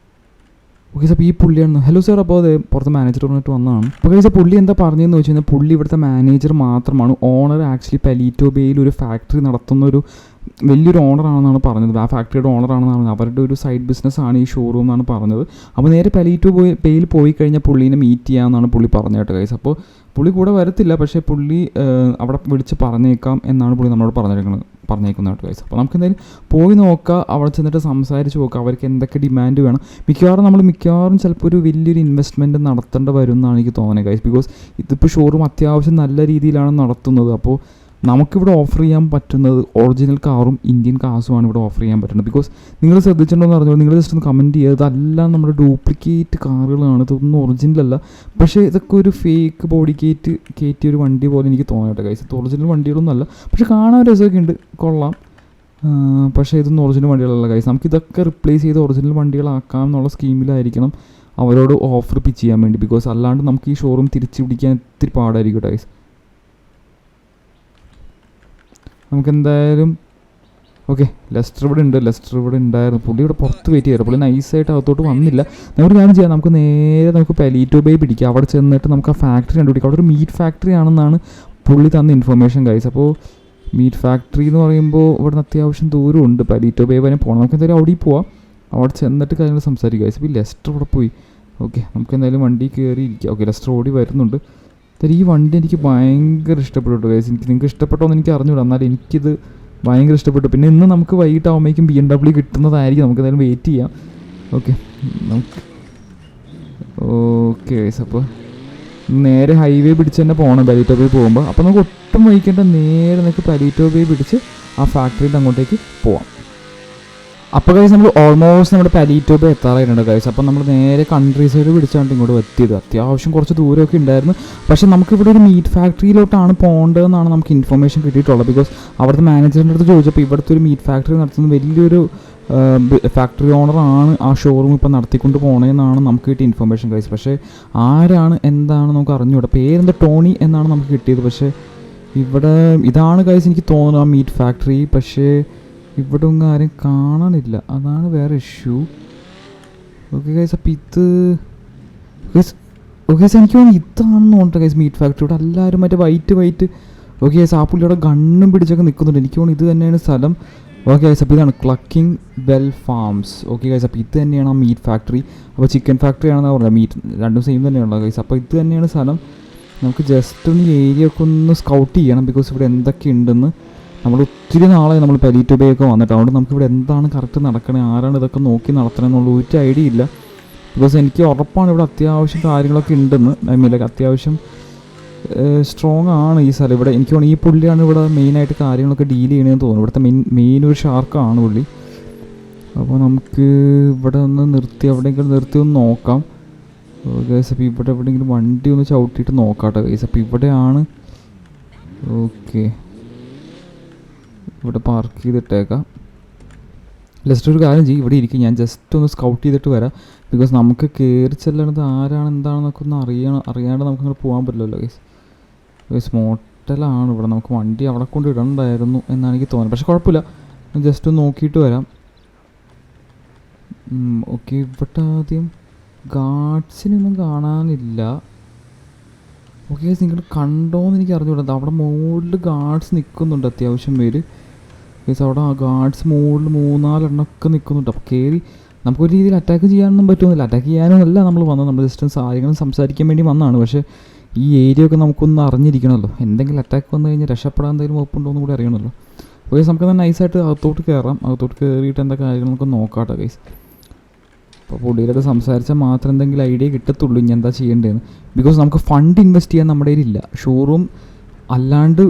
ഓക്കെ സാർ, ഈ പുള്ളിയാണ്. ഹലോ സാർ, അപ്പോൾ അതെ പുറത്ത് മാനേജർ പറഞ്ഞിട്ട് വന്നതാണ്. അപ്പോൾ ഗൈസ് പുള്ളി എന്താ പറഞ്ഞതെന്ന് വെച്ച് കഴിഞ്ഞാൽ പുള്ളി ഇവിടുത്തെ മാനേജർ മാത്രമാണ്. ഓണർ ആക്ച്വലി പലീറ്റോ ബേയിൽ ഒരു ഫാക്ടറി നടത്തുന്ന ഒരു വലിയൊരു ഓണറാണെന്നാണ് പറഞ്ഞത്. ആ ഫാക്ടറിയുടെ ഓണറാണെന്നാണ്, അവരുടെ ഒരു സൈഡ് ബിസിനസ്സാണ് ഈ ഷോറൂം എന്നാണ് പറഞ്ഞത്. അപ്പോൾ നേരെ പലീറ്റോ ബേയിൽ പോയി കഴിഞ്ഞാൽ പുള്ളീനെ മീറ്റ് ചെയ്യാമെന്നാണ് പുള്ളി പറഞ്ഞത് കേട്ടോ ഗൈസ്. അപ്പോൾ പുള്ളി കൂടെ വരത്തില്ല, പക്ഷേ പുള്ളി അവിടെ വിളിച്ച് പറഞ്ഞേക്കാം എന്നാണ് പുള്ളി നമ്മളോട് പറഞ്ഞേക്കുന്നത് കേട്ടോ ഗൈസ്. അപ്പോൾ നമുക്ക് എന്തായാലും പോയി നോക്കാം, അവിടെ ചെന്നിട്ട് സംസാരിച്ച് നോക്കാം അവർക്ക് എന്തൊക്കെ ഡിമാൻഡ് വേണം. മിക്കവാറും ചിലപ്പോൾ ഒരു വലിയൊരു ഇൻവെസ്റ്റ്മെൻറ്റ് നടത്തേണ്ടി വരും എന്നാണ് എനിക്ക് തോന്നുന്നത് ഗൈസ്. ബിക്കോസ് ഇതിപ്പോൾ ഷോറൂം അത്യാവശ്യം നല്ല രീതിയിലാണ് നടത്തുന്നത്. അപ്പോൾ നമുക്കിവിടെ ഓഫർ ചെയ്യാൻ പറ്റുന്നത് ഒറിജിനൽ കാറും ഇന്ത്യൻ കാർസുമാണ് ഇവിടെ ഓഫർ ചെയ്യാൻ പറ്റുന്നത്. ബിക്കോസ് നിങ്ങൾ ശ്രദ്ധിച്ചിട്ടുണ്ടോ എന്ന് പറഞ്ഞാൽ നിങ്ങൾ ജസ്റ്റ് ഒന്ന് കമൻറ്റ് ചെയ്യുക. ഇതെല്ലാം നമ്മുടെ ഡ്യൂപ്ലിക്കേറ്റ് കാറുകളാണ്, ഇതൊന്നും ഒറിജിനലല്ല. പക്ഷേ ഇതൊക്കെ ഒരു ഫേക്ക് ബോഡി കയറ്റിയ ഒരു വണ്ടി പോലെ എനിക്ക് തോന്നട്ടെ ഗൈസ്. ഇത് ഒറിജിനൽ വണ്ടികളൊന്നും അല്ല, പക്ഷേ കാണാൻ രസമൊക്കെ ഉണ്ട്, കൊള്ളാം. പക്ഷേ ഇതൊന്നും ഒറിജിനൽ വണ്ടികളല്ല ഗൈസ്. നമുക്കിതൊക്കെ റിപ്ലേസ് ചെയ്ത് ഒറിജിനൽ വണ്ടികളാക്കാം എന്നുള്ള സ്കീമിലായിരിക്കണം അവരോട് ഓഫർ പിച്ച് ചെയ്യാൻ വേണ്ടി. ബിക്കോസ് അല്ലാണ്ട് നമുക്ക് ഈ ഷോറൂം തിരിച്ചു പിടിക്കാൻ ഇത്തിരി പാടായിരിക്കും ഗൈസ്. നമുക്കെന്തായാലും ഓക്കെ, ലെസ്റ്റർ ഇവിടെ ഉണ്ടായിരുന്നു. പുള്ളി ഇവിടെ പുറത്ത് വെയിറ്റ് ചെയ്യാറ്. പുള്ളി നൈസായിട്ട് അകത്തോട്ട് വന്നില്ല. നമുക്ക് കാര്യം ചെയ്യാം, നമുക്ക് പലീറ്റോ ബേ പിടിക്കാം. അവിടെ ചെന്നിട്ട് നമുക്ക് ആ ഫാക്ടറി കണ്ടുപിടിക്കാം. അവിടെ ഒരു മീറ്റ് ഫാക്ടറി ആണെന്നാണ് പുള്ളി തന്ന ഇൻഫർമേഷൻ ഗൈസ്. അപ്പോൾ മീറ്റ് ഫാക്ടറി എന്ന് പറയുമ്പോൾ ഇവിടുന്ന് അത്യാവശ്യം ദൂരമുണ്ട്, പലീറ്റോ ബേ വരെ പോകണം. നമുക്ക് എന്തായാലും അവിടെ പോവാം, അവിടെ ചെന്നിട്ട് കാര്യങ്ങൾ സംസാരിക്കുക ഗൈസ്. ഇപ്പോൾ ഈ ലെസ്റ്റർ ഇവിടെ പോയി. ഓക്കെ, നമുക്ക് എന്തായാലും വണ്ടി കയറി ഇരിക്കാം. ഓക്കെ, ലെസ്റ്റർ ഓടി വരുന്നുണ്ട്. ഈ വണ്ടി എനിക്ക് ഭയങ്കര ഇഷ്ടപ്പെട്ടു ഗൈസ്. നിങ്ങൾക്ക് ഇഷ്ടപ്പെട്ടോ എന്ന് എനിക്ക് അറിഞ്ഞൂടാ, എന്നാലും എനിക്കിത് ഭയങ്കര ഇഷ്ടപ്പെട്ടു. പിന്നെ ഇന്ന് നമുക്ക് വൈകിട്ടാകുമ്പോഴേക്കും BMW കിട്ടുന്നതായിരിക്കും. നമുക്ക് എന്തായാലും വെയിറ്റ് ചെയ്യാം. ഓക്കെ ഗൈസ്, അപ്പോൾ നേരെ ഹൈവേ പിടിച്ച് തന്നെ പോകണം പലീറ്റോ ബേ പോകുമ്പോൾ. അപ്പോൾ നമുക്ക് ഒട്ടും വൈകിക്കേണ്ട, നേരെ നമുക്ക് പലീറ്റോ ബേ പിടിച്ച് ആ ഫാക്ടറിയുടെ അങ്ങോട്ടേക്ക് പോവാം. അപ്പോൾ ഗൈസ് നമ്മൾ ഓൾമോസ്റ്റ് നമ്മുടെ പലീറ്റോ ബേ എത്താറായിട്ടുണ്ട് ഗൈസ്. അപ്പോൾ നമ്മൾ നേരെ കൺട്രി സൈഡ് പിടിച്ചാണ്ട് ഇങ്ങോട്ട് എത്തിയത്. അത്യാവശ്യം കുറച്ച് ദൂരമൊക്കെ ഉണ്ടായിരുന്നു. പക്ഷേ നമുക്കിവിടെ ഒരു മീറ്റ് ഫാക്ടറിയിലോട്ടാണ് പോകേണ്ടതെന്നാണ് നമുക്ക് ഇൻഫർമേഷൻ കിട്ടിയിട്ടുള്ളത്. ബിക്കോസ് അവിടുത്തെ മാനേജറിൻ്റെ അടുത്ത് ചോദിച്ചപ്പോൾ ഇവിടുത്തെ ഒരു മീറ്റ് ഫാക്ടറി നടത്തുന്ന വലിയൊരു ഫാക്ടറി ഓണറാണ് ആ ഷോറൂം ഇപ്പോൾ നടത്തിക്കൊണ്ട് പോകണമെന്നാണ് നമുക്ക് കിട്ടിയ ഇൻഫർമേഷൻ ഗൈസ്. പക്ഷേ ആരാണ് എന്താണ് നമുക്ക് അറിഞ്ഞുകൂടാ. പേരെന്താ ടോണി എന്നാണ് നമുക്ക് കിട്ടിയത്. പക്ഷേ ഇവിടെ ഇതാണ് ഗൈസ് എനിക്ക് തോന്നുന്നു ആ മീറ്റ് ഫാക്ടറി. പക്ഷേ ഇവിടെ ഒന്നും ആരും കാണാനില്ല, അതാണ് വേറെ ഇഷ്യൂ. ഓക്കെ ഗൈസ്, അപ്പോൾ ഇത് ഗൈസ് എനിക്ക് തോന്നുന്നു ഇതാണെന്ന് തോന്നുന്നു ഗൈസ് മീറ്റ് ഫാക്ടറി. ഇവിടെ എല്ലാവരും മറ്റേ വൈറ്റ് ഓക്കെ ഗൈസ് ആ പുള്ളിയുടെ ഗണ്ണും പിടിച്ചൊക്കെ നിൽക്കുന്നുണ്ട്. എനിക്ക് തോന്നുന്നു ഇത് തന്നെയാണ് സ്ഥലം. ഓക്കെ ഗൈസ്, അപ്പോൾ ഇതാണ് ക്ലക്കിംഗ് ബെൽ ഫാംസ്. ഓക്കെ ഗൈസ്, അപ്പോൾ ഇത് തന്നെയാണ് ആ മീറ്റ് ഫാക്ടറി. അപ്പോൾ ചിക്കൻ ഫാക്ടറി ആണെന്ന് പറഞ്ഞത്, മീറ്റ് രണ്ടും സെയിം തന്നെയാണല്ലോ ഗൈസ്. അപ്പോൾ ഇത് തന്നെയാണ് സ്ഥലം. നമുക്ക് ജസ്റ്റ് ഒന്ന് ഏരിയ ഒക്കെ ഒന്ന് സ്കൗട്ട് ചെയ്യണം. ബിക്കോസ് ഇവിടെ എന്തൊക്കെ ഉണ്ടെന്ന് നമ്മൾ ഒത്തിരി നാളെ നമ്മൾ പലീറ്റോ ബേ ഒക്കെ വന്നിട്ട്, അതുകൊണ്ട് നമുക്കിവിടെ എന്താണ് കറക്റ്റ് നടക്കണേ, ആരാണ് ഇതൊക്കെ നോക്കി നടത്തണമെന്നുള്ള ഒരു ഐഡിയ ഇല്ല. ബിക്കോസ് എനിക്ക് ഉറപ്പാണ് ഇവിടെ അത്യാവശ്യം കാര്യങ്ങളൊക്കെ ഉണ്ടെന്ന്. ഐ മീൻ ലൈക്ക് അത്യാവശ്യം സ്ട്രോങ് ആണ് ഈ സ്ഥലം. ഇവിടെ എനിക്ക് തോന്നുന്നു ഈ പുള്ളിയാണ് ഇവിടെ മെയിനായിട്ട് കാര്യങ്ങളൊക്കെ ഡീൽ ചെയ്യണമെന്ന് തോന്നുന്നു. ഇവിടുത്തെ മെയിൻ ഒരു ഷാർക്കാണ് പുള്ളി. അപ്പോൾ നമുക്ക് ഇവിടെ ഒന്ന് എവിടെയെങ്കിലും നിർത്തി ഒന്ന് നോക്കാം ഗൈസ്. അപ്പോൾ ഇവിടെ എവിടെയെങ്കിലും വണ്ടി ഒന്ന് ചവിട്ടിയിട്ട് നോക്കാട്ടെ ഗൈസ്. അപ്പോൾ ഇവിടെയാണ്. ഓക്കെ, ഇവിടെ പാർക്ക് ചെയ്തിട്ടേക്കാം. ജസ്റ്റ് ഒരു കാര്യം ചെയ്യും, ഇവിടെ ഇരിക്കും, ഞാൻ ജസ്റ്റ് ഒന്ന് സ്കൗട്ട് ചെയ്തിട്ട് വരാം. ബിക്കോസ് നമുക്ക് കയറി ചെല്ലണത് ആരാണ് എന്താണെന്നൊക്കെ ഒന്ന് അറിയാണ്ട് നമുക്കങ്ങനെ പോകാൻ പറ്റില്ലല്ലോ ഗൈസ്. ഗൈസ് മോട്ടലാണ് ഇവിടെ, നമുക്ക് വണ്ടി അവിടെ കൊണ്ട് ഇടണ്ടായിരുന്നു എന്നാണ് എനിക്ക് തോന്നുന്നത്. പക്ഷെ കുഴപ്പമില്ല, ജസ്റ്റ് ഒന്ന് നോക്കിയിട്ട് വരാം. ഓക്കെ, ഇവിടെ ആദ്യം ഗാർഡ്സിനൊന്നും കാണാനില്ല. ഓക്കെ ഗൈസ്, നിങ്ങൾ കണ്ടോയെന്ന് എനിക്ക് അറിഞ്ഞുകൂടാ. അവിടെ മുകളിൽ ഗാർഡ്സ് നിൽക്കുന്നുണ്ട് അത്യാവശ്യം പേര് ഗൈസ്. അവിടെ ആ ഗാർഡ്സ് മുകളിൽ 3-4 എണ്ണമൊക്കെ നിൽക്കുന്നുണ്ട്. അപ്പോൾ കയറി നമുക്കൊരു രീതിയിൽ അറ്റാക്ക് ചെയ്യാനൊന്നും പറ്റുന്നില്ല. അറ്റാക്ക് ചെയ്യാനൊന്നുമല്ല നമ്മൾ വന്നത്, നമ്മൾ ജസ്റ്റ് കാര്യങ്ങളും സംസാരിക്കാൻ വേണ്ടി വന്നതാണ്. പക്ഷേ ഈ ഏരിയ ഒക്കെ നമുക്കൊന്ന് അറിഞ്ഞിരിക്കണമല്ലോ. എന്തെങ്കിലും അറ്റാക്ക് വന്നു കഴിഞ്ഞാൽ രക്ഷപ്പെടാൻ എന്തെങ്കിലും വകുപ്പുണ്ടോ എന്ന് കൂടി അറിയണമല്ലോ. അപ്പോൾ ഗൈസ് നമുക്ക് നൈസായിട്ട് അകത്തോട്ട് കയറാം. അകത്തോട്ട് കയറിയിട്ട് എന്താ കാര്യങ്ങൾ നമുക്ക് നോക്കാട്ടോ ഗൈസ്. അപ്പോൾ പുള്ളിയിലൊക്കെ സംസാരിച്ചാൽ മാത്രം എന്തെങ്കിലും ഐഡിയ കിട്ടത്തുള്ളൂ ഇനി എന്താ ചെയ്യേണ്ടതെന്ന്. ബിക്കോസ് നമുക്ക് ഫണ്ട് ഇൻവെസ്റ്റ് ചെയ്യാൻ നമ്മുടെ കയ്യിലില്ല. ഷോറൂം അല്ലാണ്ട്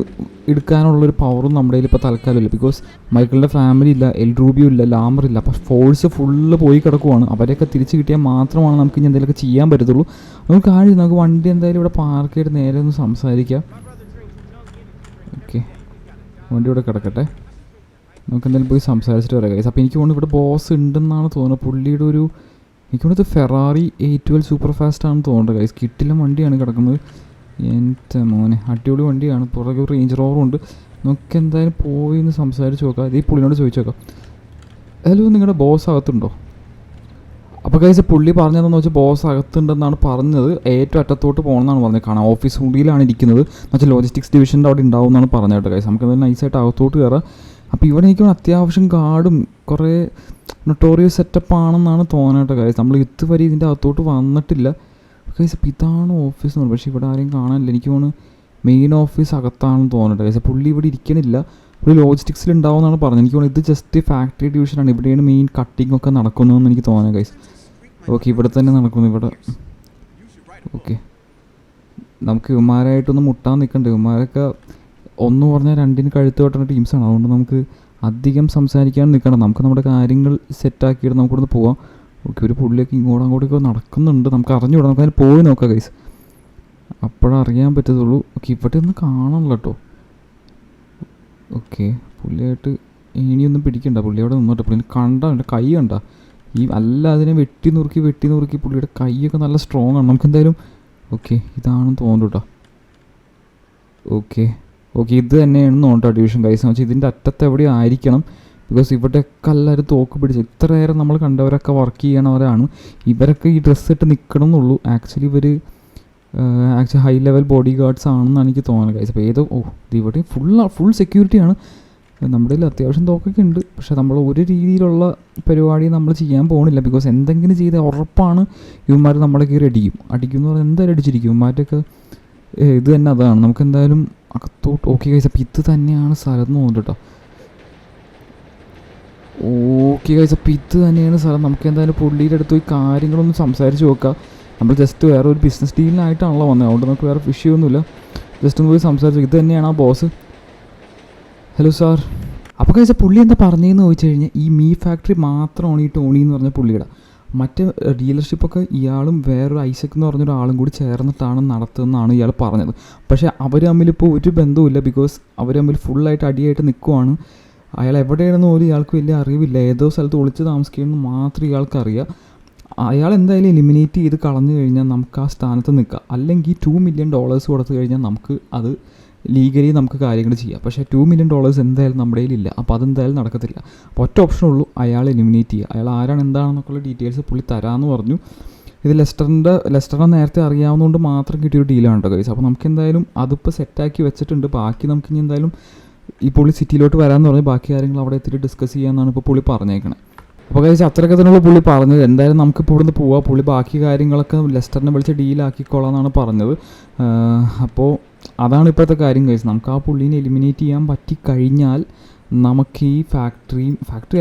എടുക്കാനുള്ളൊരു പവറും നമ്മുടെ കയ്യിൽ ഇപ്പോൾ തൽക്കാലം ഇല്ല. ബിക്കോസ് മൈക്കിളിൻ്റെ ഫാമിലി ഇല്ല, എൽ റൂബിയോ ഇല്ല, ലാമർ ഇല്ല. അപ്പോൾ ഫോഴ്സ് ഫുള്ള് പോയി കിടക്കുവാണ്. അവരെയൊക്കെ തിരിച്ച് കിട്ടിയാൽ മാത്രമാണ് നമുക്ക് ഇനി എന്തെങ്കിലുമൊക്കെ ചെയ്യാൻ പറ്റത്തുള്ളൂ. നമുക്ക് കാര്യം നമുക്ക് വണ്ടി എന്തായാലും ഇവിടെ പാർക്ക് ചെയ്ത് നേരെ ഒന്ന് സംസാരിക്കാം. ഓക്കെ, വണ്ടി ഇവിടെ കിടക്കട്ടെ, നമുക്ക് എന്തായാലും പോയി സംസാരിച്ചിട്ട് വരാം ഗൈസ്. അപ്പോൾ എനിക്ക് തോന്നുന്നു ഇവിടെ ബോസ് ഉണ്ടെന്നാണ് തോന്നുന്നത്. പുള്ളിയുടെ ഒരു എനിക്ക് തോന്നുന്നത് ഫെറാറി 812 സൂപ്പർ ഫാസ്റ്റ് ആണെന്ന് തോന്നുന്നുണ്ട് ഗൈസ്. കിട്ടില്ല വണ്ടിയാണ് കിടക്കുന്നത്. എൻ്റെ മോനെ അടിപൊളി വണ്ടിയാണ്. പുറകെ ഒരു റേഞ്ച് റോവറുണ്ട്. നമുക്ക് എന്തായാലും പോയി ഒന്ന് സംസാരിച്ച് നോക്കാം. ഈ പുള്ളിനോട് ചോദിച്ചു നോക്കാം. ഹലോ, നിങ്ങളുടെ ബോസ് അകത്തുണ്ടോ? അപ്പോൾ ഗൈസ് പുള്ളി പറഞ്ഞതെന്ന് വെച്ചാൽ ബോസ് അകത്തുണ്ടെന്നാണ് പറഞ്ഞത്. ഏറ്റവും അറ്റത്തോട്ട് പോകണമെന്നാണ് പറഞ്ഞത്. കാണാം ഓഫീസ് റൂമിലാണ് ഇരിക്കുന്നത് എന്ന് വെച്ചാൽ ലോജിസ്റ്റിക്സ് ഡിവിഷൻ്റെ അവിടെ ഉണ്ടാവും എന്നാണ് പറഞ്ഞത് കേട്ടോ ഗൈസ്. നമുക്ക് എന്തായാലും നൈസായിട്ട് അകത്തോട്ട് കയറാം. അപ്പോൾ ഇവിടെ എനിക്ക് അത്യാവശ്യം ഗാർഡും കുറേ നൊട്ടോറിയസ് സെറ്റപ്പ് ആണെന്നാണ് തോന്നേട്ടോ ഗൈസ്. നമ്മൾ ഇതുവരെ ഇതിൻ്റെ അകത്തോട്ട് വന്നിട്ടില്ല ഗൈസ്. അപ്പോൾ ഇതാണ് ഓഫീസ് എന്ന് പറയുന്നത്. പക്ഷേ ഇവിടെ ആരെയും കാണാനില്ല. എനിക്ക് തോന്നുന്നു മെയിൻ ഓഫീസ് അകത്താണെന്ന് തോന്നട്ടെ ഗൈസ്. പുള്ളി ഇവിടെ ഇരിക്കണില്ല, പുള്ളി ലോജിസ്റ്റിക്സിൽ ഉണ്ടാവും എന്നാണ് പറഞ്ഞത്. എനിക്ക് തോന്നുന്നു ഇത് ജസ്റ്റ് ഫാക്ടറി ഡിവിഷനാണ്. ഇവിടെയാണ് മെയിൻ കട്ടിങ് ഒക്കെ നടക്കുന്നതെന്ന് എനിക്ക് തോന്നുന്നത് ഗൈസ്. ഓക്കെ, ഇവിടെ തന്നെ നടക്കുന്നു ഇവിടെ. ഓക്കെ, നമുക്ക് ഇവന്മാരായിട്ടൊന്ന് മുട്ടാൻ നിൽക്കണ്ടേ. ഇവന്മാരൊക്കെ ഒന്ന് പറഞ്ഞാൽ രണ്ടിന് കഴുത്ത് വെട്ടുന്ന ടീംസാണ്. അതുകൊണ്ട് നമുക്ക് അധികം സംസാരിക്കാൻ നിൽക്കണം. നമുക്ക് നമ്മുടെ കാര്യങ്ങൾ സെറ്റാക്കിയിട്ട് നമുക്കിവിടുന്ന് പോവാം. ഓക്കെ, ഒരു പുള്ളിയൊക്കെ അങ്ങോട്ടൊക്കെ നടക്കുന്നുണ്ട്. നമുക്ക് അറിഞ്ഞുകൂടാ, നമുക്ക് അതിന് പോയി നോക്കാം ഗൈസ്, അപ്പോഴേ അറിയാൻ പറ്റത്തുള്ളൂ. ഓക്കെ, ഇവിടെ ഒന്നും കാണണമല്ലോ കേട്ടോ. ഓക്കെ, പുള്ളിയായിട്ട് ഇനിയൊന്നും പിടിക്കണ്ട, പുള്ളി അവിടെ നിന്നോട്ടെ. പുള്ളി കണ്ട എൻ്റെ കൈ കണ്ട ഈ അല്ല അതിനെ വെട്ടി നുറുക്കി പുള്ളിയുടെ കൈയൊക്കെ നല്ല സ്ട്രോങ് ആണ്. നമുക്ക് എന്തായാലും ഓക്കെ ഇതാണെന്ന് തോന്നുന്നു കേട്ടോ. ഓക്കെ, ഇത് തന്നെയാണെന്ന് തോന്നുന്നു ഡിവിഷൻ ഗൈസ്. എന്ന് വെച്ചാൽ ഇതിൻ്റെ അറ്റത്ത് എവിടെയും ആയിരിക്കണം. ബിക്കോസ് ഇവിടെയൊക്കെ എല്ലാവരും തോക്ക് പിടിച്ച് ഇത്ര നേരം നമ്മൾ കണ്ടവരൊക്കെ വർക്ക് ചെയ്യണവരാണ്. ഇവരൊക്കെ ഈ ഡ്രസ്സ് ഇട്ട് നിൽക്കണം എന്നുള്ളൂ. ആക്ച്വലി ഇവർ ഹൈ ലെവൽ ബോഡി ഗാർഡ്സ് ആണെന്നാണ് എനിക്ക് തോന്നുന്നത് ഗൈസ്. അപ്പോൾ ഏതോ ഇവിടെ ഫുൾ സെക്യൂരിറ്റിയാണ്. നമ്മുടെ കയ്യിൽ അത്യാവശ്യം തോക്കൊക്കെ ഉണ്ട്. പക്ഷേ നമ്മൾ ഒരു രീതിയിലുള്ള പരിപാടി നമ്മൾ ചെയ്യാൻ പോകുന്നില്ല. ബിക്കോസ് എന്തെങ്കിലും ചെയ്താൽ ഉറപ്പാണ് ഇവന്മാർ നമ്മളെ കയറി അടിക്കും എന്ന് പറഞ്ഞാൽ എന്തായാലും അടിച്ചിരിക്കും. ഇവന്മാരുടെയൊക്കെ ഇത് തന്നെ അതാണ്. നമുക്ക് എന്തായാലും അകത്തോട്ട് ഓക്കെ ഗൈസ്. അപ്പോൾ ഇത് തന്നെയാണ് സ്ഥലം എന്ന് തോന്നുന്നു കേട്ടോ. ഓക്കെ ഗൈസ്, അപ്പോൾ ഇത് തന്നെയാണ് സ്ഥലം. നമുക്ക് എന്തായാലും പുള്ളിയുടെ അടുത്ത് പോയി കാര്യങ്ങളൊന്നും സംസാരിച്ച് നോക്കാം. നമ്മൾ ജസ്റ്റ് വേറെ ഒരു ബിസിനസ് ഡീലിനായിട്ടാണല്ലോ വന്നത്. അതുകൊണ്ട് നമുക്ക് വേറെ വിഷയമൊന്നുമില്ല. ജസ്റ്റ് ഒന്ന് പോയി സംസാരിച്ചു. ഇത് തന്നെയാണ് ആ ബോസ്. ഹലോ സാർ, അപ്പോൾ കഴിച്ചാൽ പുള്ളി എന്താ പറഞ്ഞതെന്ന് ചോദിച്ചു കഴിഞ്ഞാൽ ഈ മീ ഫാക്ടറി മാത്രമാണ് ഈ ടോണി എന്ന് പറഞ്ഞ പുള്ളിയുടെ, മറ്റ് ഡീലർഷിപ്പൊക്കെ ഇയാളും വേറൊരു ഐസക് എന്ന് പറഞ്ഞൊരാളും കൂടി ചേർന്നിട്ടാണ് നടത്തുന്നതാണ് ഇയാൾ പറഞ്ഞത്. പക്ഷേ അവർ തമ്മിലിപ്പോൾ ഒരു ബന്ധവുമില്ല, ബിക്കോസ് അവർ തമ്മിൽ ഫുള്ളായിട്ട് അടിയായിട്ട് നിൽക്കുവാണ്. അയാൾ എവിടെയാണെന്ന് പോലും ഇയാൾക്ക് വലിയ അറിവില്ല, ഏതോ സ്ഥലത്ത് ഒളിച്ച് താമസിക്കണമെന്ന് മാത്രം ഇയാൾക്ക് അറിയാം. അയാൾ എന്തായാലും എലിമിനേറ്റ് ചെയ്ത് കളഞ്ഞു കഴിഞ്ഞാൽ നമുക്ക് ആ സ്ഥാനത്ത് നിൽക്കാം, അല്ലെങ്കിൽ $2 million കൊടുത്തു കഴിഞ്ഞാൽ നമുക്ക് അത് ലീഗലി നമുക്ക് കാര്യങ്ങൾ ചെയ്യാം. പക്ഷേ $2 million എന്തായാലും നമ്മുടെ കയ്യിലില്ല, അപ്പോൾ അതെന്തായാലും നടക്കത്തില്ല. അപ്പോൾ ഒറ്റ ഓപ്ഷനുള്ളൂ, അയാൾ എലിമിനേറ്റ് ചെയ്യുക. അയാൾ ആരാണ് എന്താണെന്നൊക്കെയുള്ള ഡീറ്റെയിൽസ് പുള്ളി തരാമെന്ന് പറഞ്ഞു. ഇത് ലെസ്റ്ററിനെ നേരത്തെ അറിയാവുന്നതുകൊണ്ട് മാത്രം കിട്ടിയൊരു ഡീലാണ് കേട്ടോ ഗൈസ്. അപ്പോൾ നമുക്ക് എന്തായാലും അതിപ്പോൾ സെറ്റാക്കി വെച്ചിട്ടുണ്ട്. ബാക്കി നമുക്ക് ഇനി എന്തായാലും ഈ പുള്ളി സിറ്റിയിലോട്ട് വരാമെന്ന് പറഞ്ഞ് ബാക്കി കാര്യങ്ങൾ അവിടെ എത്തിയിട്ട് ഡിസ്കസ് ചെയ്യാമെന്നാണ് ഇപ്പോൾ പുള്ളി പറഞ്ഞേക്കണേ. അപ്പോൾ കഴിച്ച് അത്രയൊക്കെ തന്നെയുള്ള പുള്ളി പറഞ്ഞത്. എന്തായാലും നമുക്കിപ്പോൾ ഇവിടുന്ന് പോവാം. പുള്ളി ബാക്കി കാര്യങ്ങളൊക്കെ ലെസ്റ്ററിനെ വിളിച്ച് ഡീലാക്കിക്കോളാം എന്നാണ് പറഞ്ഞത്. അപ്പോൾ അതാണ് ഇപ്പോഴത്തെ കാര്യം കഴിച്ച്. നമുക്ക് ആ പുള്ളീനെ എലിമിനേറ്റ് ചെയ്യാൻ പറ്റിക്കഴിഞ്ഞാൽ നമുക്ക് ഈ ഫാക്ടറി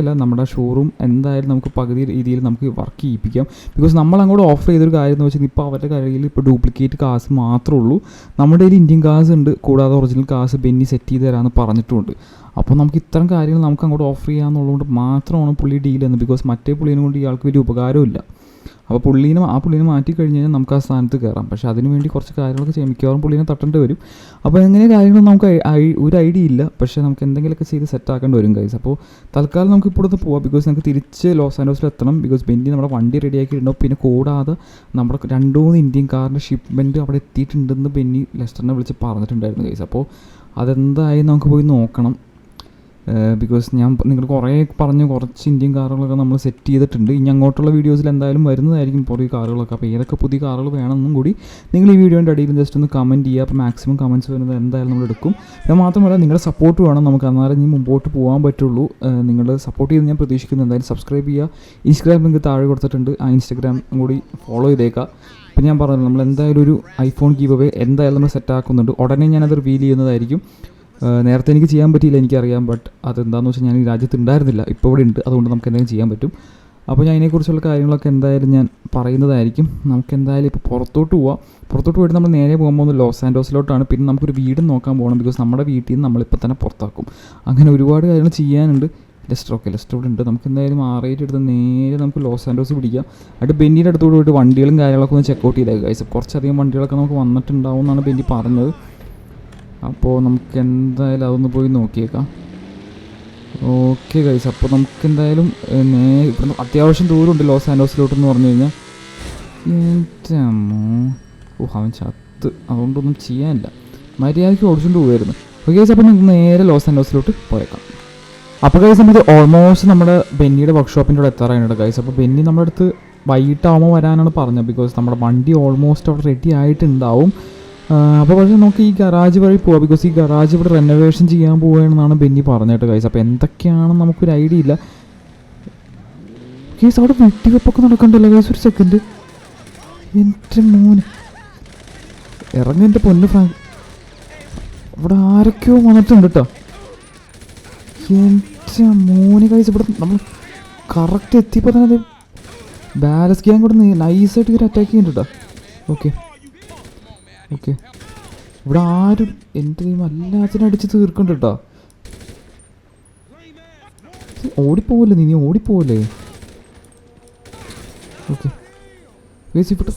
അല്ല, നമ്മുടെ ഷോറൂം എന്തായാലും നമുക്ക് പകുതി രീതിയിൽ നമുക്ക് വർക്ക് ചെയ്യിപ്പിക്കാം. ബിക്കോസ് നമ്മളങ്ങോട്ട് ഓഫർ ചെയ്തൊരു കാര്യം എന്ന് വെച്ചാൽ ഇപ്പോൾ അവരുടെ കയ്യിൽ ഇപ്പോൾ ഡ്യൂപ്ലിക്കേറ്റ് കാസ് മാത്രമേ ഉള്ളൂ. നമ്മുടെ കയ്യിൽ ഇന്ത്യൻ കാസ് ഉണ്ട്, കൂടാതെ ഒറിജിനൽ കാസ് ബെന്നി സെറ്റ് ചെയ്ത് തരാമെന്ന് പറഞ്ഞിട്ടുണ്ട്. അപ്പോൾ നമുക്ക് ഇത്തരം കാര്യങ്ങൾ നമുക്ക് അങ്ങോട്ട് ഓഫർ ചെയ്യാമെന്നുള്ളതുകൊണ്ട് മാത്രമാണ് പുള്ളി ഡീൽ ചെയ്യുന്നത്. ബിക്കോസ് മറ്റേ പുള്ളീനെ കൊണ്ട് ഇയാൾക്ക് വലിയ ഉപകാരമില്ല. അപ്പോൾ ആ പുള്ളീനെ മാറ്റി കഴിഞ്ഞ് കഴിഞ്ഞാൽ നമുക്ക് ആ സ്ഥാനത്ത് കയറാം. പക്ഷേ അതിന് വേണ്ടി കുറച്ച് കാര്യങ്ങളൊക്കെ ചെയ്യാം, മിക്കവാറും പുള്ളീനെ തട്ടേണ്ടി വരും. അപ്പോൾ എങ്ങനെ കാര്യങ്ങൾ നമുക്ക് ഒരു ഐഡിയ ഇല്ല, പക്ഷേ നമുക്ക് എന്തെങ്കിലുമൊക്കെ ചെയ്ത് സെറ്റാക്കേണ്ടി വരും ഗൈസ്. അപ്പോൾ തൽക്കാലം നമുക്ക് ഇപ്പോഴത്തെ പോവാം, ബിക്കോസ് നമുക്ക് തിരിച്ച് ലോസ് ആൻഡോസിൽ എത്തണം. ബിക്കോസ് ബെന്നി നമ്മുടെ വണ്ടി റെഡിയാക്കിയിട്ടുണ്ടാവും. പിന്നെ കൂടാതെ നമ്മുടെ 2-3 ഇന്ത്യൻ കാറിൻ്റെ ഷിപ്മെൻറ്റ് അവിടെ എത്തിയിട്ടുണ്ടെന്ന് ബെന്നി ലെസ്റ്ററിനെ വിളിച്ച് പറഞ്ഞിട്ടുണ്ടായിരുന്നു ഗൈസ്. അപ്പോൾ അതെന്തായി നമുക്ക് പോയി നോക്കണം. ബിക്കോസ് ഞാൻ നിങ്ങൾ കുറേ കുറച്ച് ഇന്ത്യൻ കാറുകളൊക്കെ നമ്മൾ സെറ്റ് ചെയ്തിട്ടുണ്ട്. ഇനി അങ്ങോട്ടുള്ള വീഡിയോസിൽ എന്തായാലും വരുന്നതായിരിക്കും പുതിയ കാറുകളൊക്കെ. അപ്പോൾ ഏതൊക്കെ പുതിയ കാറുകൾ വേണമെന്നും കൂടി നിങ്ങൾ ഈ വീഡിയോൻ്റെ അടിയിൽ ജസ്റ്റ് ഒന്ന് കമൻറ്റ് ചെയ്യുക. അപ്പോൾ മാക്സിമം കമൻറ്റ്സ് വരുന്നത് എന്തായാലും നമ്മൾ എടുക്കും. പിന്നെ മാത്രമല്ല നിങ്ങളുടെ സപ്പോർട്ട് വേണം നമുക്ക്, അന്നേരം ഇനി മുമ്പോട്ട് പോകാൻ പറ്റുള്ളൂ. നിങ്ങൾ സപ്പോർട്ട് ചെയ്ത് ഞാൻ പ്രതീക്ഷിക്കുന്നു. എന്തായാലും സബ്സ്ക്രൈബ് ചെയ്യുക. ഇൻസ്റ്റാഗ്രാം ലിങ്ക് താഴെ കൊടുത്തിട്ടുണ്ട്, ആ ഇൻസ്റ്റാഗ്രാം കൂടി ഫോളോ ചെയ്തേക്കുക. പിന്നെ ഞാൻ പറഞ്ഞത് നമ്മൾ എന്തായാലും ഒരു ഐഫോൺ ഗീവ് അവേ എന്തായാലും നമ്മൾ സെറ്റാക്കുന്നുണ്ട്. ഉടനെ ഞാനത് റിവീൽ ചെയ്യുന്നതായിരിക്കും. നേരത്തെ എനിക്ക് ചെയ്യാൻ പറ്റിയില്ല, എനിക്കറിയാം. ബട്ട് അതെന്താണെന്ന് വെച്ചാൽ ഞാൻ ഈ രാജ്യത്ത് ഉണ്ടായിരുന്നില്ല, ഇപ്പോൾ ഇവിടെ ഉണ്ട്. അതുകൊണ്ട് നമുക്ക് എന്തെങ്കിലും ചെയ്യാൻ പറ്റും. അപ്പോൾ ഞാൻ അതിനെക്കുറിച്ചുള്ള കാര്യങ്ങളൊക്കെ എന്തായാലും ഞാൻ പറയുന്നതായിരിക്കും. നമുക്ക് എന്തായാലും ഇപ്പോൾ പുറത്തോട്ട് പോയിട്ട് നമ്മൾ നേരെ പോകുമ്പോൾ ലോസ് ആൻഡോസിലോട്ടാണ്. പിന്നെ നമുക്കൊരു വീടും നോക്കാൻ പോകണം, ബിക്കോസ് നമ്മുടെ വീട്ടിൽ നിന്ന് നമ്മളിപ്പോൾ തന്നെ പുറത്താക്കും. അങ്ങനെ ഒരുപാട് കാര്യങ്ങൾ ചെയ്യാനുണ്ട്. ലെസ്റ്റർ ഇവിടെ ഉണ്ട്. നമുക്ക് എന്തായാലും R8 എടുത്ത് നേരെ നമുക്ക് ലോസ് ആൻഡോസ് പിടിക്കാം. എന്നിട്ട് ബെന്നിയുടെ അടുത്തോട്ട് പോയിട്ട് വണ്ടികളും കാര്യങ്ങളൊക്കെ ഒന്ന് ചെക്കൗട്ട് ചെയ്തേക്കാം ഗൈസ്. കുറച്ചധികം വണ്ടികളൊക്കെ നമുക്ക് വന്നിട്ടുണ്ടാവും എന്നാണ് ബെന്നി പറഞ്ഞത്. അപ്പോൾ നമുക്ക് എന്തായാലും അതൊന്ന് പോയി നോക്കിയേക്കാം. ഓക്കെ ഗൈസ്, അപ്പോൾ നമുക്ക് എന്തായാലും ഇവിടുന്ന് അത്യാവശ്യം ദൂരമുണ്ട് ലോസ് ആൻഡോസിലോട്ടെന്ന് പറഞ്ഞു കഴിഞ്ഞാൽ. എൻ്റെ അവൻ ചത്ത്, അതുകൊണ്ടൊന്നും ചെയ്യാനില്ല. മര്യാദയ്ക്ക് ഓടിച്ചുകൊണ്ട് പോകായിരുന്നു. ഓക്കെ ഗൈസ്, അപ്പോൾ നമുക്ക് നേരെ ലോസ് ആൻഡോസിലോട്ട് പോയേക്കാം. അപ്പോൾ ഗൈസ് നമ്മൾ ഓൾമോസ്റ്റ് നമ്മുടെ ബെന്നിയുടെ വർക്ക്ഷോപ്പിൻ്റെ അവിടെ എത്താറായിട്ടുണ്ട് ഗൈസ്. അപ്പോൾ ബെന്നി നമ്മുടെ അടുത്ത് വൈകിട്ടാവുമ്പോൾ വരാനാണ് പറഞ്ഞത്, ബിക്കോസ് നമ്മുടെ വണ്ടി ഓൾമോസ്റ്റ് അവിടെ റെഡി ആയിട്ടുണ്ടാവും. അപ്പോൾ പക്ഷേ നമുക്ക് ഈ ഗറാജ് വഴി പോവാം, ബിക്കോസ് ഈ ഗറാജ് ഇവിടെ റെനോവേഷൻ ചെയ്യാൻ പോവുകയാണെന്നാണ് ബെന്നി പറഞ്ഞിട്ട് ഗൈസ്. അപ്പോൾ എന്തൊക്കെയാണെന്ന് നമുക്കൊരു ഐഡിയ ഇല്ല ഗൈസ്. അവിടെ വെട്ടിവെപ്പൊക്കെ നടക്കണ്ടല്ലോ ഗൈസ്. ഒരു സെക്കൻഡ്, എൻ്റെ മോന് ഇറങ്ങി, എൻ്റെ പൊന്ന് ഫ്രാങ്ക്. ഇവിടെ ആരൊക്കെയോ വന്നിട്ടുണ്ട് കേട്ടോ. എൻ്റെ മോന് ഗൈസ്, ഇവിടെ നമ്മൾ കറക്റ്റ് എത്തിയപ്പോൾ തന്നെ അത് ബാലൻസ് ചെയ്യാൻ കൂടെ നൈസായിട്ട് ഇവർ അറ്റാക്ക് ചെയ്യുന്നുണ്ട് കേട്ടോ. ഓക്കെ ഇവിടെ ആരും എൻ്റെ ടീം എല്ലാത്തിനും അടിച്ച് തീർക്കണ്ട കേട്ടോ. ഓടിപ്പോവല്ലേ നീ ഓടിപ്പോവല്ലേ. ഓക്കെ ഗൈസ്, ഇവിടെ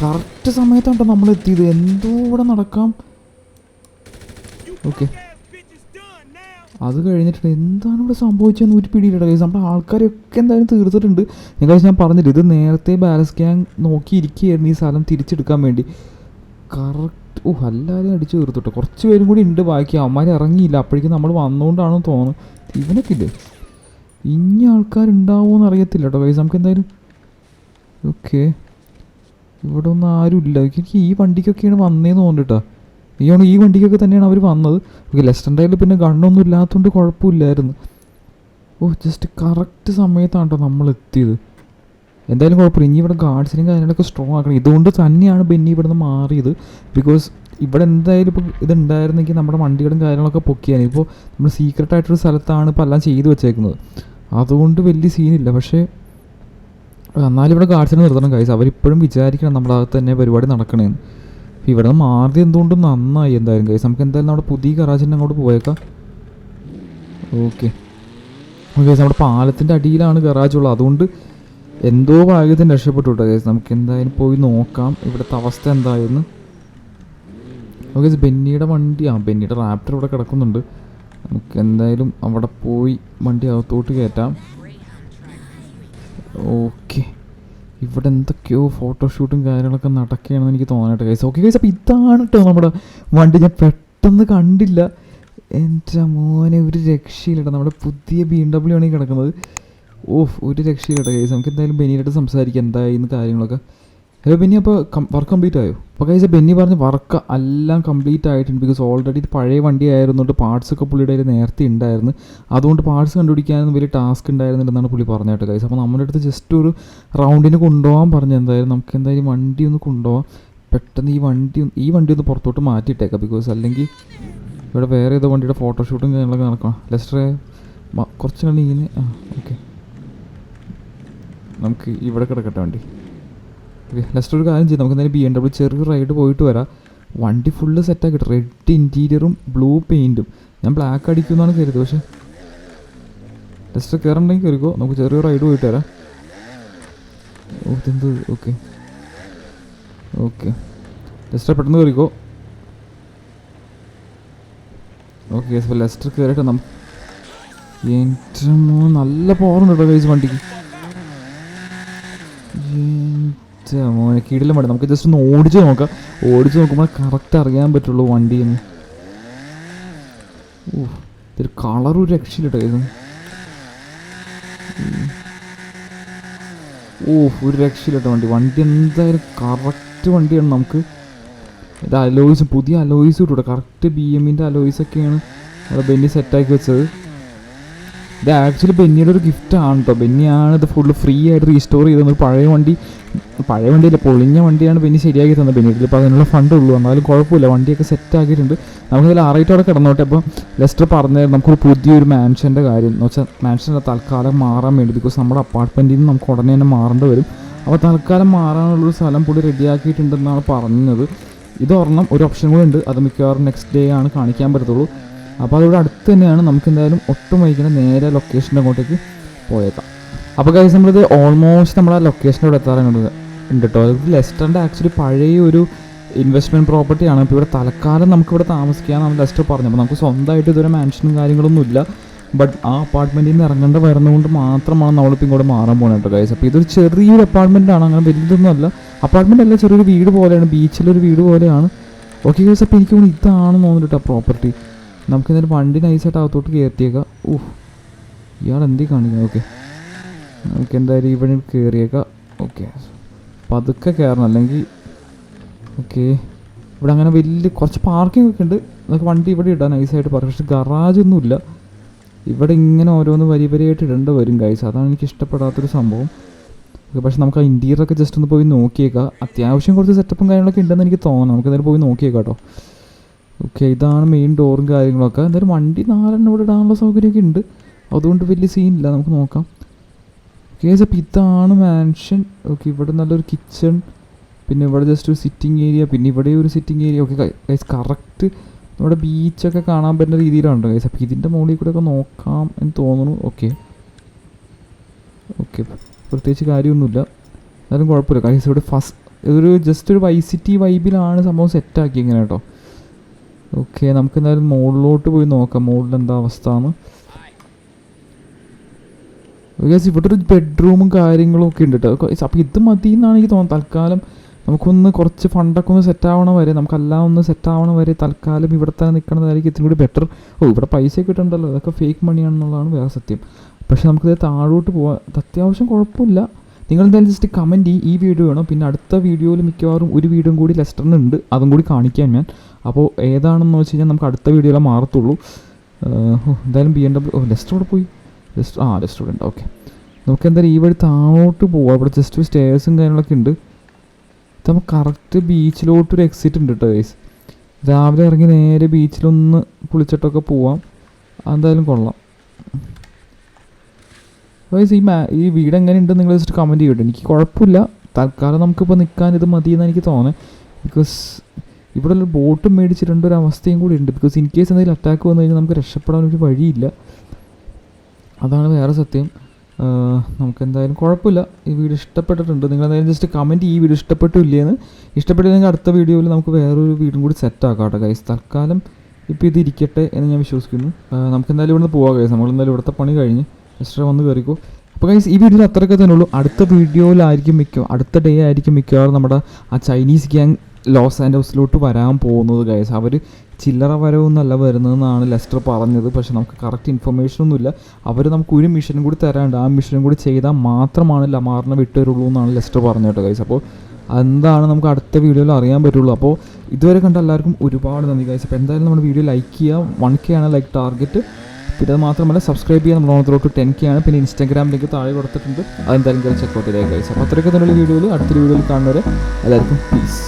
കറക്റ്റ് സമയത്താണ് കേട്ടോ നമ്മൾ എത്തിയത്. എന്തോ ഇവിടെ നടക്കാം. ഓക്കെ അത് കഴിഞ്ഞിട്ട് എന്താണ് ഇവിടെ സംഭവിച്ചതെന്ന് ഒരു പിടിയില്ല ഗൈസ്. നമ്മുടെ ആൾക്കാരെയൊക്കെ എന്തായാലും തീർത്തിട്ടുണ്ട്. ഞാൻ പറഞ്ഞില്ല, ഇത് നേരത്തെ ബാലൻസ് ഗ്യാങ് നോക്കിയിരിക്കുകയായിരുന്നു ഈ സ്ഥലം തിരിച്ചെടുക്കാൻ വേണ്ടി. കറക്റ്റ് എല്ലാവരെയും അടിച്ച് തീർത്തിട്ടോ. കുറച്ച് പേരും കൂടി ഉണ്ട് ബാക്കി, അവന്മാർ ഇറങ്ങിയില്ല. അപ്പോഴേക്കും നമ്മൾ വന്നുകൊണ്ടാണെന്ന് തോന്നുന്നു. ഇവനൊക്കെ ഇല്ലേ, ഇനി ആൾക്കാരുണ്ടാവുമോ എന്ന് അറിയത്തില്ല കേട്ടോ ഗൈസ്. നമുക്ക് എന്തായാലും ഓക്കെ ഇവിടെ ഒന്നും ആരും ഇല്ല. എനിക്ക് ഈ വണ്ടിക്കൊക്കെയാണ് വന്നതെന്ന് തോന്നിട്ടാ. ഈ വണ്ടിക്കൊക്കെ തന്നെയാണ് അവർ വന്നത്. ഓക്കെ ലെസ്റ്ററിൻ്റെ കയ്യിൽ പിന്നെ ഗണ്ണൊന്നും ഇല്ലാത്തതുകൊണ്ട് കുഴപ്പമില്ലായിരുന്നു. ജസ്റ്റ് കറക്റ്റ് സമയത്താണ് കേട്ടോ നമ്മൾ എത്തിയത്. എന്തായാലും കുഴപ്പമില്ല. ഇനി ഇവിടെ ഗാർഡ്സിനും കാര്യങ്ങളൊക്കെ സ്ട്രോങ് ആക്കണം. ഇതുകൊണ്ട് തന്നെയാണ് ബെന്നി ഇവിടെ നിന്ന് മാറിയത്. ബിക്കോസ് ഇവിടെ എന്തായാലും ഇപ്പോൾ ഇതുണ്ടായിരുന്നെങ്കിൽ നമ്മുടെ വണ്ടികളും കാര്യങ്ങളൊക്കെ പൊക്കിയാണ്. ഇപ്പോൾ നമ്മൾ സീക്രട്ടായിട്ടൊരു സ്ഥലത്താണ് ഇപ്പോൾ എല്ലാം ചെയ്ത് വെച്ചേക്കുന്നത്. അതുകൊണ്ട് വലിയ സീനില്ല. പക്ഷേ എന്നാലും ഇവിടെ ഗാർഡ്സിനെ നിർത്തണം ഗൈസ്. അവരിപ്പോഴും വിചാരിക്കണം നമ്മുടെ അകത്ത് തന്നെ പരിപാടി നടക്കണേന്ന്. ഇവിടെ നിന്ന് മാറി എന്തുകൊണ്ടും നന്നായി എന്തായാലും ഗൈസ്. നമുക്ക് എന്തായാലും നമ്മുടെ പുതിയ ഗറാജിൻ്റെ അങ്ങോട്ട് പോയേക്കാം. ഓക്കെ ഓക്കെ നമ്മുടെ പാലത്തിൻ്റെ അടിയിലാണ് ഗറാജുള്ളത്, അതുകൊണ്ട് എന്തോ ഭാഗ്യത്തിന് രക്ഷപ്പെട്ടു കേട്ടോ ഗൈസ്. നമുക്ക് എന്തായാലും പോയി നോക്കാം ഇവിടുത്തെ അവസ്ഥ എന്തായെന്ന്. ഓക്കെ ബെന്നിയുടെ വണ്ടി, ബെന്നിയുടെ റാപ്റ്റർ ഇവിടെ കിടക്കുന്നുണ്ട്. നമുക്ക് എന്തായാലും അവിടെ പോയി വണ്ടി അകത്തോട്ട് കയറ്റാം. ഓക്കെ ഇവിടെ എന്തൊക്കെയോ ഫോട്ടോഷൂട്ടും കാര്യങ്ങളൊക്കെ നടക്കുകയാണെന്ന് എനിക്ക് തോന്നട്ടെ ഗൈസ്. ഓക്കെ ഗൈസ്, അപ്പോൾ ഇതാണ് കേട്ടോ നമ്മുടെ വണ്ടി. ഞാൻ പെട്ടെന്ന് കണ്ടില്ല, എൻ്റെ മോനെ ഒരു രക്ഷയില്ല. നമ്മുടെ പുതിയ BMW ആണ് ഈ കിടക്കുന്നത്. ഒരു രക്ഷയില്ല ഗൈസ്. നമുക്ക് എന്തായാലും ബെന്നിയായിട്ട് സംസാരിക്കാം എന്തായിരുന്നു കാര്യങ്ങളൊക്കെ. ഹലോ ബെന്നി, അപ്പോൾ വർക്ക് കംപ്ലീറ്റ് ആയോ? അപ്പോൾ ഗൈസ് ബെന്നി പറഞ്ഞ് വർക്ക് എല്ലാം കംപ്ലീറ്റ് ആയിട്ടുണ്ട്. ബിക്കോസ് ഓൾറെഡി ഇത് പഴയ വണ്ടി ആയിരുന്നുകൊണ്ട് പാർട്സൊക്കെ പുള്ളിയുടെ കയ്യിൽ നേരത്തെ ഉണ്ടായിരുന്നു. അതുകൊണ്ട് പാർട്സ് കണ്ടുപിടിക്കാനൊന്നും വലിയ ടാസ്ക് ഉണ്ടായിരുന്നില്ലെന്നാണ് പുള്ളി പറഞ്ഞത് ഗൈസ്. അപ്പോൾ നമ്മുടെ അടുത്ത് ജസ്റ്റ് ഒരു റൗണ്ടിന് കൊണ്ടുപോകാൻ പറഞ്ഞു. എന്തായാലും നമുക്ക് എന്തായാലും വണ്ടി ഒന്ന് കൊണ്ടുപോകാം. പെട്ടെന്ന് ഈ വണ്ടി ഒന്ന് പുറത്തോട്ട് മാറ്റിയിട്ടേക്കാം. ബിക്കോസ് അല്ലെങ്കിൽ ഇവിടെ വേറെ ഏതോ വണ്ടിയുടെ ഫോട്ടോഷൂട്ടും കാര്യങ്ങളൊക്കെ നടക്കണം. ലെസ്റ്ററെ കുറച്ച് കണ്ട് ഇങ്ങനെ ഓക്കെ നമുക്ക് ഇവിടെ കിടക്കട്ടെ വണ്ടി. ഓക്കെ ലെസ്റ്റർ ഒരു കാര്യം ചെയ്യും, നമുക്ക് എന്തായാലും BMW ചെറിയ റൈഡ് പോയിട്ട് വരാം. വണ്ടി ഫുള്ള് സെറ്റാക്കിയിട്ട് റെഡ് ഇൻറ്റീരിയറും ബ്ലൂ പെയിൻറ്റും. ഞാൻ ബ്ലാക്ക് അടിക്കുമെന്നാണ് കരുതുന്നത്, പക്ഷേ ലെസ്റ്റർ കയറണമെങ്കിൽ കയറിക്കോ. നമുക്ക് ചെറിയ റൈഡ് പോയിട്ട് വരാം. ഇതെന്ത് ഓക്കെ ലെസ്റ്റർ പെട്ടെന്ന് കയറിക്കോ. ഓക്കെ അപ്പോൾ ലെസ്റ്റർ കയറിയിട്ട് നമുക്ക് നല്ല പവറുണ്ട് കേട്ടോ ഗൈസ് വണ്ടിക്ക്. മോനെ കീഴിലും വേണ്ട, നമുക്ക് ജസ്റ്റ് ഒന്ന് ഓടിച്ച് നോക്കാം. ഓടിച്ച് നോക്കുമ്പോൾ കറക്റ്റ് അറിയാൻ പറ്റുള്ളൂ വണ്ടിയെന്ന്. ഇതൊരു കളർ ഒരു രക്ഷയിലിട്ടോ ഇത്. ഒരു രക്ഷയിലിട്ടോ വണ്ടി എന്തായാലും കറക്റ്റ് വണ്ടിയാണ്. നമുക്ക് ഇത് അലോയ്സ്, പുതിയ അലോയ്സ് കിട്ടൂട്ടോ. കറക്റ്റ് BMൻ്റെ അലോയ്സൊക്കെയാണ് അവിടെ ബെന്നി സെറ്റാക്കി വെച്ചത്. ഇത് ആക്ച്വലി ബെന്നിയുടെ ഒരു ഗിഫ്റ്റാണ് കേട്ടോ. ബെന്നിയാണ് ഇത് ഫുള്ള് ഫ്രീ ആയിട്ട് റീസ്റ്റോർ ചെയ്തത്. പഴയ വണ്ടിയല്ല, പൊളിഞ്ഞ വണ്ടിയാണ് ബെന്നി ശരിയാക്കി തന്നത്. ബെന്നിയിൽ ഇപ്പോൾ അതിനുള്ള ഫണ്ടുള്ളൂ, എന്നാലും കുഴപ്പമില്ല, വണ്ടിയൊക്കെ സെറ്റാക്കിയിട്ടുണ്ട്. നമുക്കിതിൽ ആറായിട്ടോടെ കിടന്നോട്ടെ. അപ്പോൾ ലെസ്റ്റർ പറഞ്ഞായിരുന്നു നമുക്കൊരു പുതിയൊരു മാൻഷൻ്റെ കാര്യം എന്ന് വെച്ചാൽ മാൻഷൻ്റെ തൽക്കാലം മാറാൻ വേണ്ടി. ബിക്കോസ് നമ്മുടെ അപ്പാർട്ട്മെൻറ്റിൽ നിന്ന് നമുക്ക് ഉടനെ തന്നെ മാറേണ്ടി വരും. അപ്പോൾ തൽക്കാലം മാറാനുള്ളൊരു സ്ഥലം പുള്ളി റെഡിയാക്കിയിട്ടുണ്ടെന്നാണ് പറഞ്ഞത്. ഇതൊരെണ്ണം ഒരു ഓപ്ഷൻ കൂടെ ഉണ്ട്, അത് മിക്കവാറും നെക്സ്റ്റ് ഡേ ആണ് കാണിക്കാൻ പറ്റത്തുള്ളൂ. അപ്പോൾ അതിവിടെ അടുത്ത് തന്നെയാണ്. നമുക്ക് എന്തായാലും ഒട്ടും വൈകിട്ട് നേരെ ലൊക്കേഷൻ്റെ അങ്ങോട്ടേക്ക് പോയേക്കാം. അപ്പോൾ ഗൈസ് നമ്മളിത് ഓൾമോസ്റ്റ് നമ്മുടെ ലൊക്കേഷൻ്റെ ഇവിടെ എത്താറുണ്ട് കേട്ടോ. അത് ലെസ്റ്ററിൻ്റെ ആക്ച്വലി പഴയ ഒരു ഇൻവെസ്റ്റ്മെൻറ്റ് പ്രോപ്പർട്ടിയാണ്. അപ്പോൾ ഇവിടെ തൽക്കാലം നമുക്കിവിടെ താമസിക്കാനാണ് ലെസ്റ്റർ പറഞ്ഞത്. അപ്പോൾ നമുക്ക് സ്വന്തമായിട്ട് ഇതുവരെ മാൻഷനും കാര്യങ്ങളൊന്നും ഇല്ല. ബട്ട് ആ അപ്പാർട്ട്മെൻറ്റിൽ നിന്ന് ഇറങ്ങേണ്ട വരുന്നതുകൊണ്ട് മാത്രമാണ് നമ്മളിപ്പോൾ ഇങ്ങോട്ട് മാറാൻ പോകുന്നത് കേട്ടോ ഗൈസ്. അപ്പോൾ ഇതൊരു ചെറിയൊരു അപ്പാർട്ട്മെൻറ്റാണ്, അങ്ങനെ വലിയതൊന്നും അല്ല. അപ്പാർട്ട്മെൻ്റ് അല്ല, ചെറിയൊരു വീട് പോലെയാണ്, ബീച്ചിലൊരു വീട് പോലെയാണ്. ഓക്കെ ഗൈസ്, അപ്പോൾ എനിക്ക് തോന്നുന്നു ഇതാണെന്ന് തോന്നുന്നു കേട്ടോ പ്രോപ്പർട്ടി. നമുക്ക് എന്തായാലും വണ്ടി നൈസായിട്ട് അകത്തോട്ട് കയറ്റിയേക്കാം. ഇയാൾ എന്തേ കാണിക്കാം. ഓക്കെ നമുക്ക് എന്തായാലും ഇവിടെ കയറിയേക്കാം. ഓക്കെ പതുക്കെ കയറണം, അല്ലെങ്കിൽ ഓക്കെ ഇവിടെ അങ്ങനെ വലിയ കുറച്ച് പാർക്കിംഗ് ഒക്കെ ഉണ്ട്. നമുക്ക് വണ്ടി ഇവിടെ ഇടാൻ നൈസായിട്ട് പറയും. പക്ഷേ ഗറാജൊന്നുമില്ല ഇവിടെ. ഇങ്ങനെ ഓരോന്ന് വരിയായിട്ട് ഇടേണ്ടി വരും ഗൈസ്. അതാണ് എനിക്ക് ഇഷ്ടപ്പെടാത്തൊരു സംഭവം. പക്ഷേ നമുക്ക് ആ ഇൻറ്റീരിയറൊക്കെ ജസ്റ്റ് ഒന്ന് പോയി നോക്കിയേക്കാം. അത്യാവശ്യം കുറച്ച് സെറ്റപ്പും കാര്യങ്ങളൊക്കെ ഉണ്ടെന്ന് എനിക്ക് തോന്നുന്നു. നമുക്ക് എന്തായാലും പോയി നോക്കിയേക്കാം കേട്ടോ. ഓക്കെ ഇതാണ് മെയിൻ ഡോറും കാര്യങ്ങളൊക്കെ. എന്തായാലും വണ്ടി 4 ഇവിടെ ഇടാനുള്ള സൗകര്യമൊക്കെ ഉണ്ട്, അതുകൊണ്ട് വലിയ സീനില്ല. നമുക്ക് നോക്കാം. ഓക്കെ അപ്പോൾ ഇതാണ് മാൻഷൻ. ഓക്കെ ഇവിടെ നല്ലൊരു കിച്ചൺ, പിന്നെ ഇവിടെ ജസ്റ്റ് ഒരു സിറ്റിംഗ് ഏരിയ, പിന്നെ ഇവിടെ ഒരു sitting area. Okay guys correct നമ്മുടെ ബീച്ചൊക്കെ കാണാൻ പറ്റുന്ന രീതിയിലാണ് ഗൈസ്. അപ്പോൾ ഇതിൻ്റെ മുകളിൽ കൂടെ ഒക്കെ നോക്കാം എന്ന് തോന്നുന്നു. ഓക്കെ പ്രത്യേകിച്ച് കാര്യമൊന്നുമില്ല, എന്നാലും കുഴപ്പമില്ല ഗൈസ്. ഇവിടെ ഇതൊരു ജസ്റ്റ് ഒരു വൈസിറ്റി വൈബിലാണ് സംഭവം സെറ്റാക്കി ഇങ്ങനെ കേട്ടോ. ഓക്കെ നമുക്ക് എന്തായാലും മുകളിലോട്ട് പോയി നോക്കാം മുകളിൽ എന്താ അവസ്ഥ എന്ന്. ഗൈസ് ഇവിടെ ഒരു ബെഡ്റൂമും കാര്യങ്ങളും ഒക്കെ ഉണ്ട് കേട്ടോ. അപ്പോൾ ഇത് മതി എന്നാണ് എനിക്ക് തോന്നുന്നത്. തൽക്കാലം നമുക്കൊന്ന് കുറച്ച് ഫണ്ടൊക്കെ ഒന്ന് സെറ്റാവണ വരെ, നമുക്കെല്ലാം ഒന്ന് സെറ്റാവണ വരെ തൽക്കാലം ഇവിടെ തന്നെ നിൽക്കണതായിരിക്കും ഇത്തിരി കൂടി ബെറ്റർ. ഇവിടെ പൈസയൊക്കെ ഇട്ടുണ്ടല്ലോ, അതൊക്കെ ഫേക്ക് മണിയാണെന്നുള്ളതാണ് വേറെ സത്യം. പക്ഷേ നമുക്കിത് താഴോട്ട് പോകാൻ അത്യാവശ്യം കുഴപ്പമില്ല. നിങ്ങളെന്തായാലും ജസ്റ്റ് കമൻറ്റ് ഈ വീഡിയോ വേണം. പിന്നെ അടുത്ത വീഡിയോയിൽ മിക്കവാറും ഒരു വീഡിയോ കൂടി ലെസ്റ്ററിനുണ്ട്, അതും കൂടി കാണിക്കാൻ ഞാൻ. അപ്പോൾ ഏതാണെന്ന് വെച്ച് കഴിഞ്ഞാൽ നമുക്ക് അടുത്ത വീഡിയോയിലെ മാറത്തുള്ളൂ. എന്തായാലും BMW ലെസ്റ്റർ ഇവിടെ പോയി. ലെസ്റ്റർ ഉണ്ട്. ഓക്കെ നമുക്ക് എന്തായാലും ഈ വഴി താഴോട്ട് പോവാം. ഇവിടെ ജസ്റ്റ് സ്റ്റേഴ്സും കാര്യങ്ങളൊക്കെ ഉണ്ട്. ഇത് നമുക്ക് കറക്റ്റ് ബീച്ചിലോട്ടൊരു എക്സിറ്റ് ഉണ്ട് കേട്ടോ ഗൈസ്. രാവിലെ ഇറങ്ങി നേരെ ബീച്ചിലൊന്ന് കുളിച്ചിട്ടൊക്കെ പോവാം. എന്തായാലും കൊള്ളാം ഗൈസ്. ഈ വീട് എങ്ങനെയുണ്ടെന്ന് നിങ്ങൾ ജസ്റ്റ് കമൻറ്റ് ചെയ്യട്ടെ. എനിക്ക് കുഴപ്പമില്ല, തൽക്കാലം നമുക്കിപ്പോൾ നിൽക്കാൻ ഇത് മതിയെന്ന് എനിക്ക് തോന്നുന്നത്. ബിക്കോസ് ഇവിടെ ഒരു ബോട്ട് മേടിച്ചിട്ടുണ്ട്, ഒരു അവസ്ഥയും കൂടി ഉണ്ട്. ബിക്കോസ് ഇൻ കേസ് എന്തെങ്കിലും അറ്റാക്ക് വന്നു കഴിഞ്ഞാൽ നമുക്ക് രക്ഷപ്പെടാൻ ഒരു വഴിയില്ല. അതാണ് വേറെ സത്യം. നമുക്ക് എന്തായാലും കുഴപ്പമില്ല. ഈ വീഡിയോ ഇഷ്ടപ്പെട്ടിട്ടുണ്ട്. നിങ്ങളെന്തായാലും ജസ്റ്റ് കമൻറ്റ് ഈ വീഡിയോ ഇഷ്ടപ്പെട്ടില്ലേന്ന്. ഇഷ്ടപ്പെട്ടില്ലെങ്കിൽ അടുത്ത വീഡിയോയിൽ നമുക്ക് വേറൊരു വീഡിയോ കൂടി സെറ്റാക്കാം കേട്ടോ ഗൈസ്. തൽക്കാലം ഇപ്പോൾ ഇത് ഇരിക്കട്ടെ എന്ന് ഞാൻ വിശ്വസിക്കുന്നു. നമുക്ക് എന്തായാലും ഇവിടുന്ന് പോകാം ഗൈസ്. നമ്മളെന്തായാലും ഇവിടുത്തെ പണി കഴിഞ്ഞ് ജസ്റ്റ് വന്ന് കയറിക്കോ. അപ്പോൾ ഗൈസ് ഈ വീഡിയോയിൽ അത്രയൊക്കെ തന്നെ ഉള്ളൂ. അടുത്ത വീഡിയോയിലായിരിക്കും അടുത്ത ഡേ ആയിരിക്കും മിക്കവാറും നമ്മുടെ ആ ചൈനീസ് ഗ്യാങ് ലോസ് ആൻഡോസിലോട്ട് വരാൻ പോകുന്നത് ഗൈസ്. അവർ ചില്ലറ വരവൊന്നുമല്ല വരുന്നതെന്നാണ് ലെസ്റ്റർ പറഞ്ഞത്. പക്ഷേ നമുക്ക് കറക്റ്റ് ഇൻഫർമേഷനൊന്നുമില്ല. അവർ നമുക്ക് ഒരു മിഷനും കൂടി തരാണ്ട് ആ മിഷനും കൂടി ചെയ്താൽ മാത്രമാണ് ലമാറിനെ വിട്ടുവരുള്ളൂ എന്നാണ് ലെസ്റ്റർ പറഞ്ഞത് കേട്ടോ ഗൈസ്. അപ്പോൾ എന്താണ് നമുക്ക് അടുത്ത വീഡിയോയിൽ അറിയാൻ പറ്റുള്ളൂ. അപ്പോൾ ഇതുവരെ കണ്ട എല്ലാവർക്കും ഒരുപാട് നന്ദി ഗൈസ്. അപ്പോൾ എന്തായാലും നമ്മുടെ വീഡിയോ ലൈക്ക് ചെയ്യുക. 1K ആണ് ലൈക്ക് ടാർഗറ്റ്. പിന്നെ അത് മാത്രമല്ല സബ്സ്ക്രൈബ് ചെയ്യാൻ നമ്മൾ ഓണത്തിലോട്ട് 10K ആണ്. പിന്നെ ഇൻസ്റ്റാഗ്രാം ലിങ്ക് താഴെ കൊടുത്തിട്ടുണ്ട്. അതെന്തായാലും ചെക്കൗട്ട് ചെയ്തേ ഗൈസ്. അപ്പോൾ അത്രയൊക്കെ തന്നെയുള്ള വീഡിയോയിൽ അടുത്തൊരു വീഡിയോയിൽ കാണുന്നവരെ എല്ലാവർക്കും പീസ്.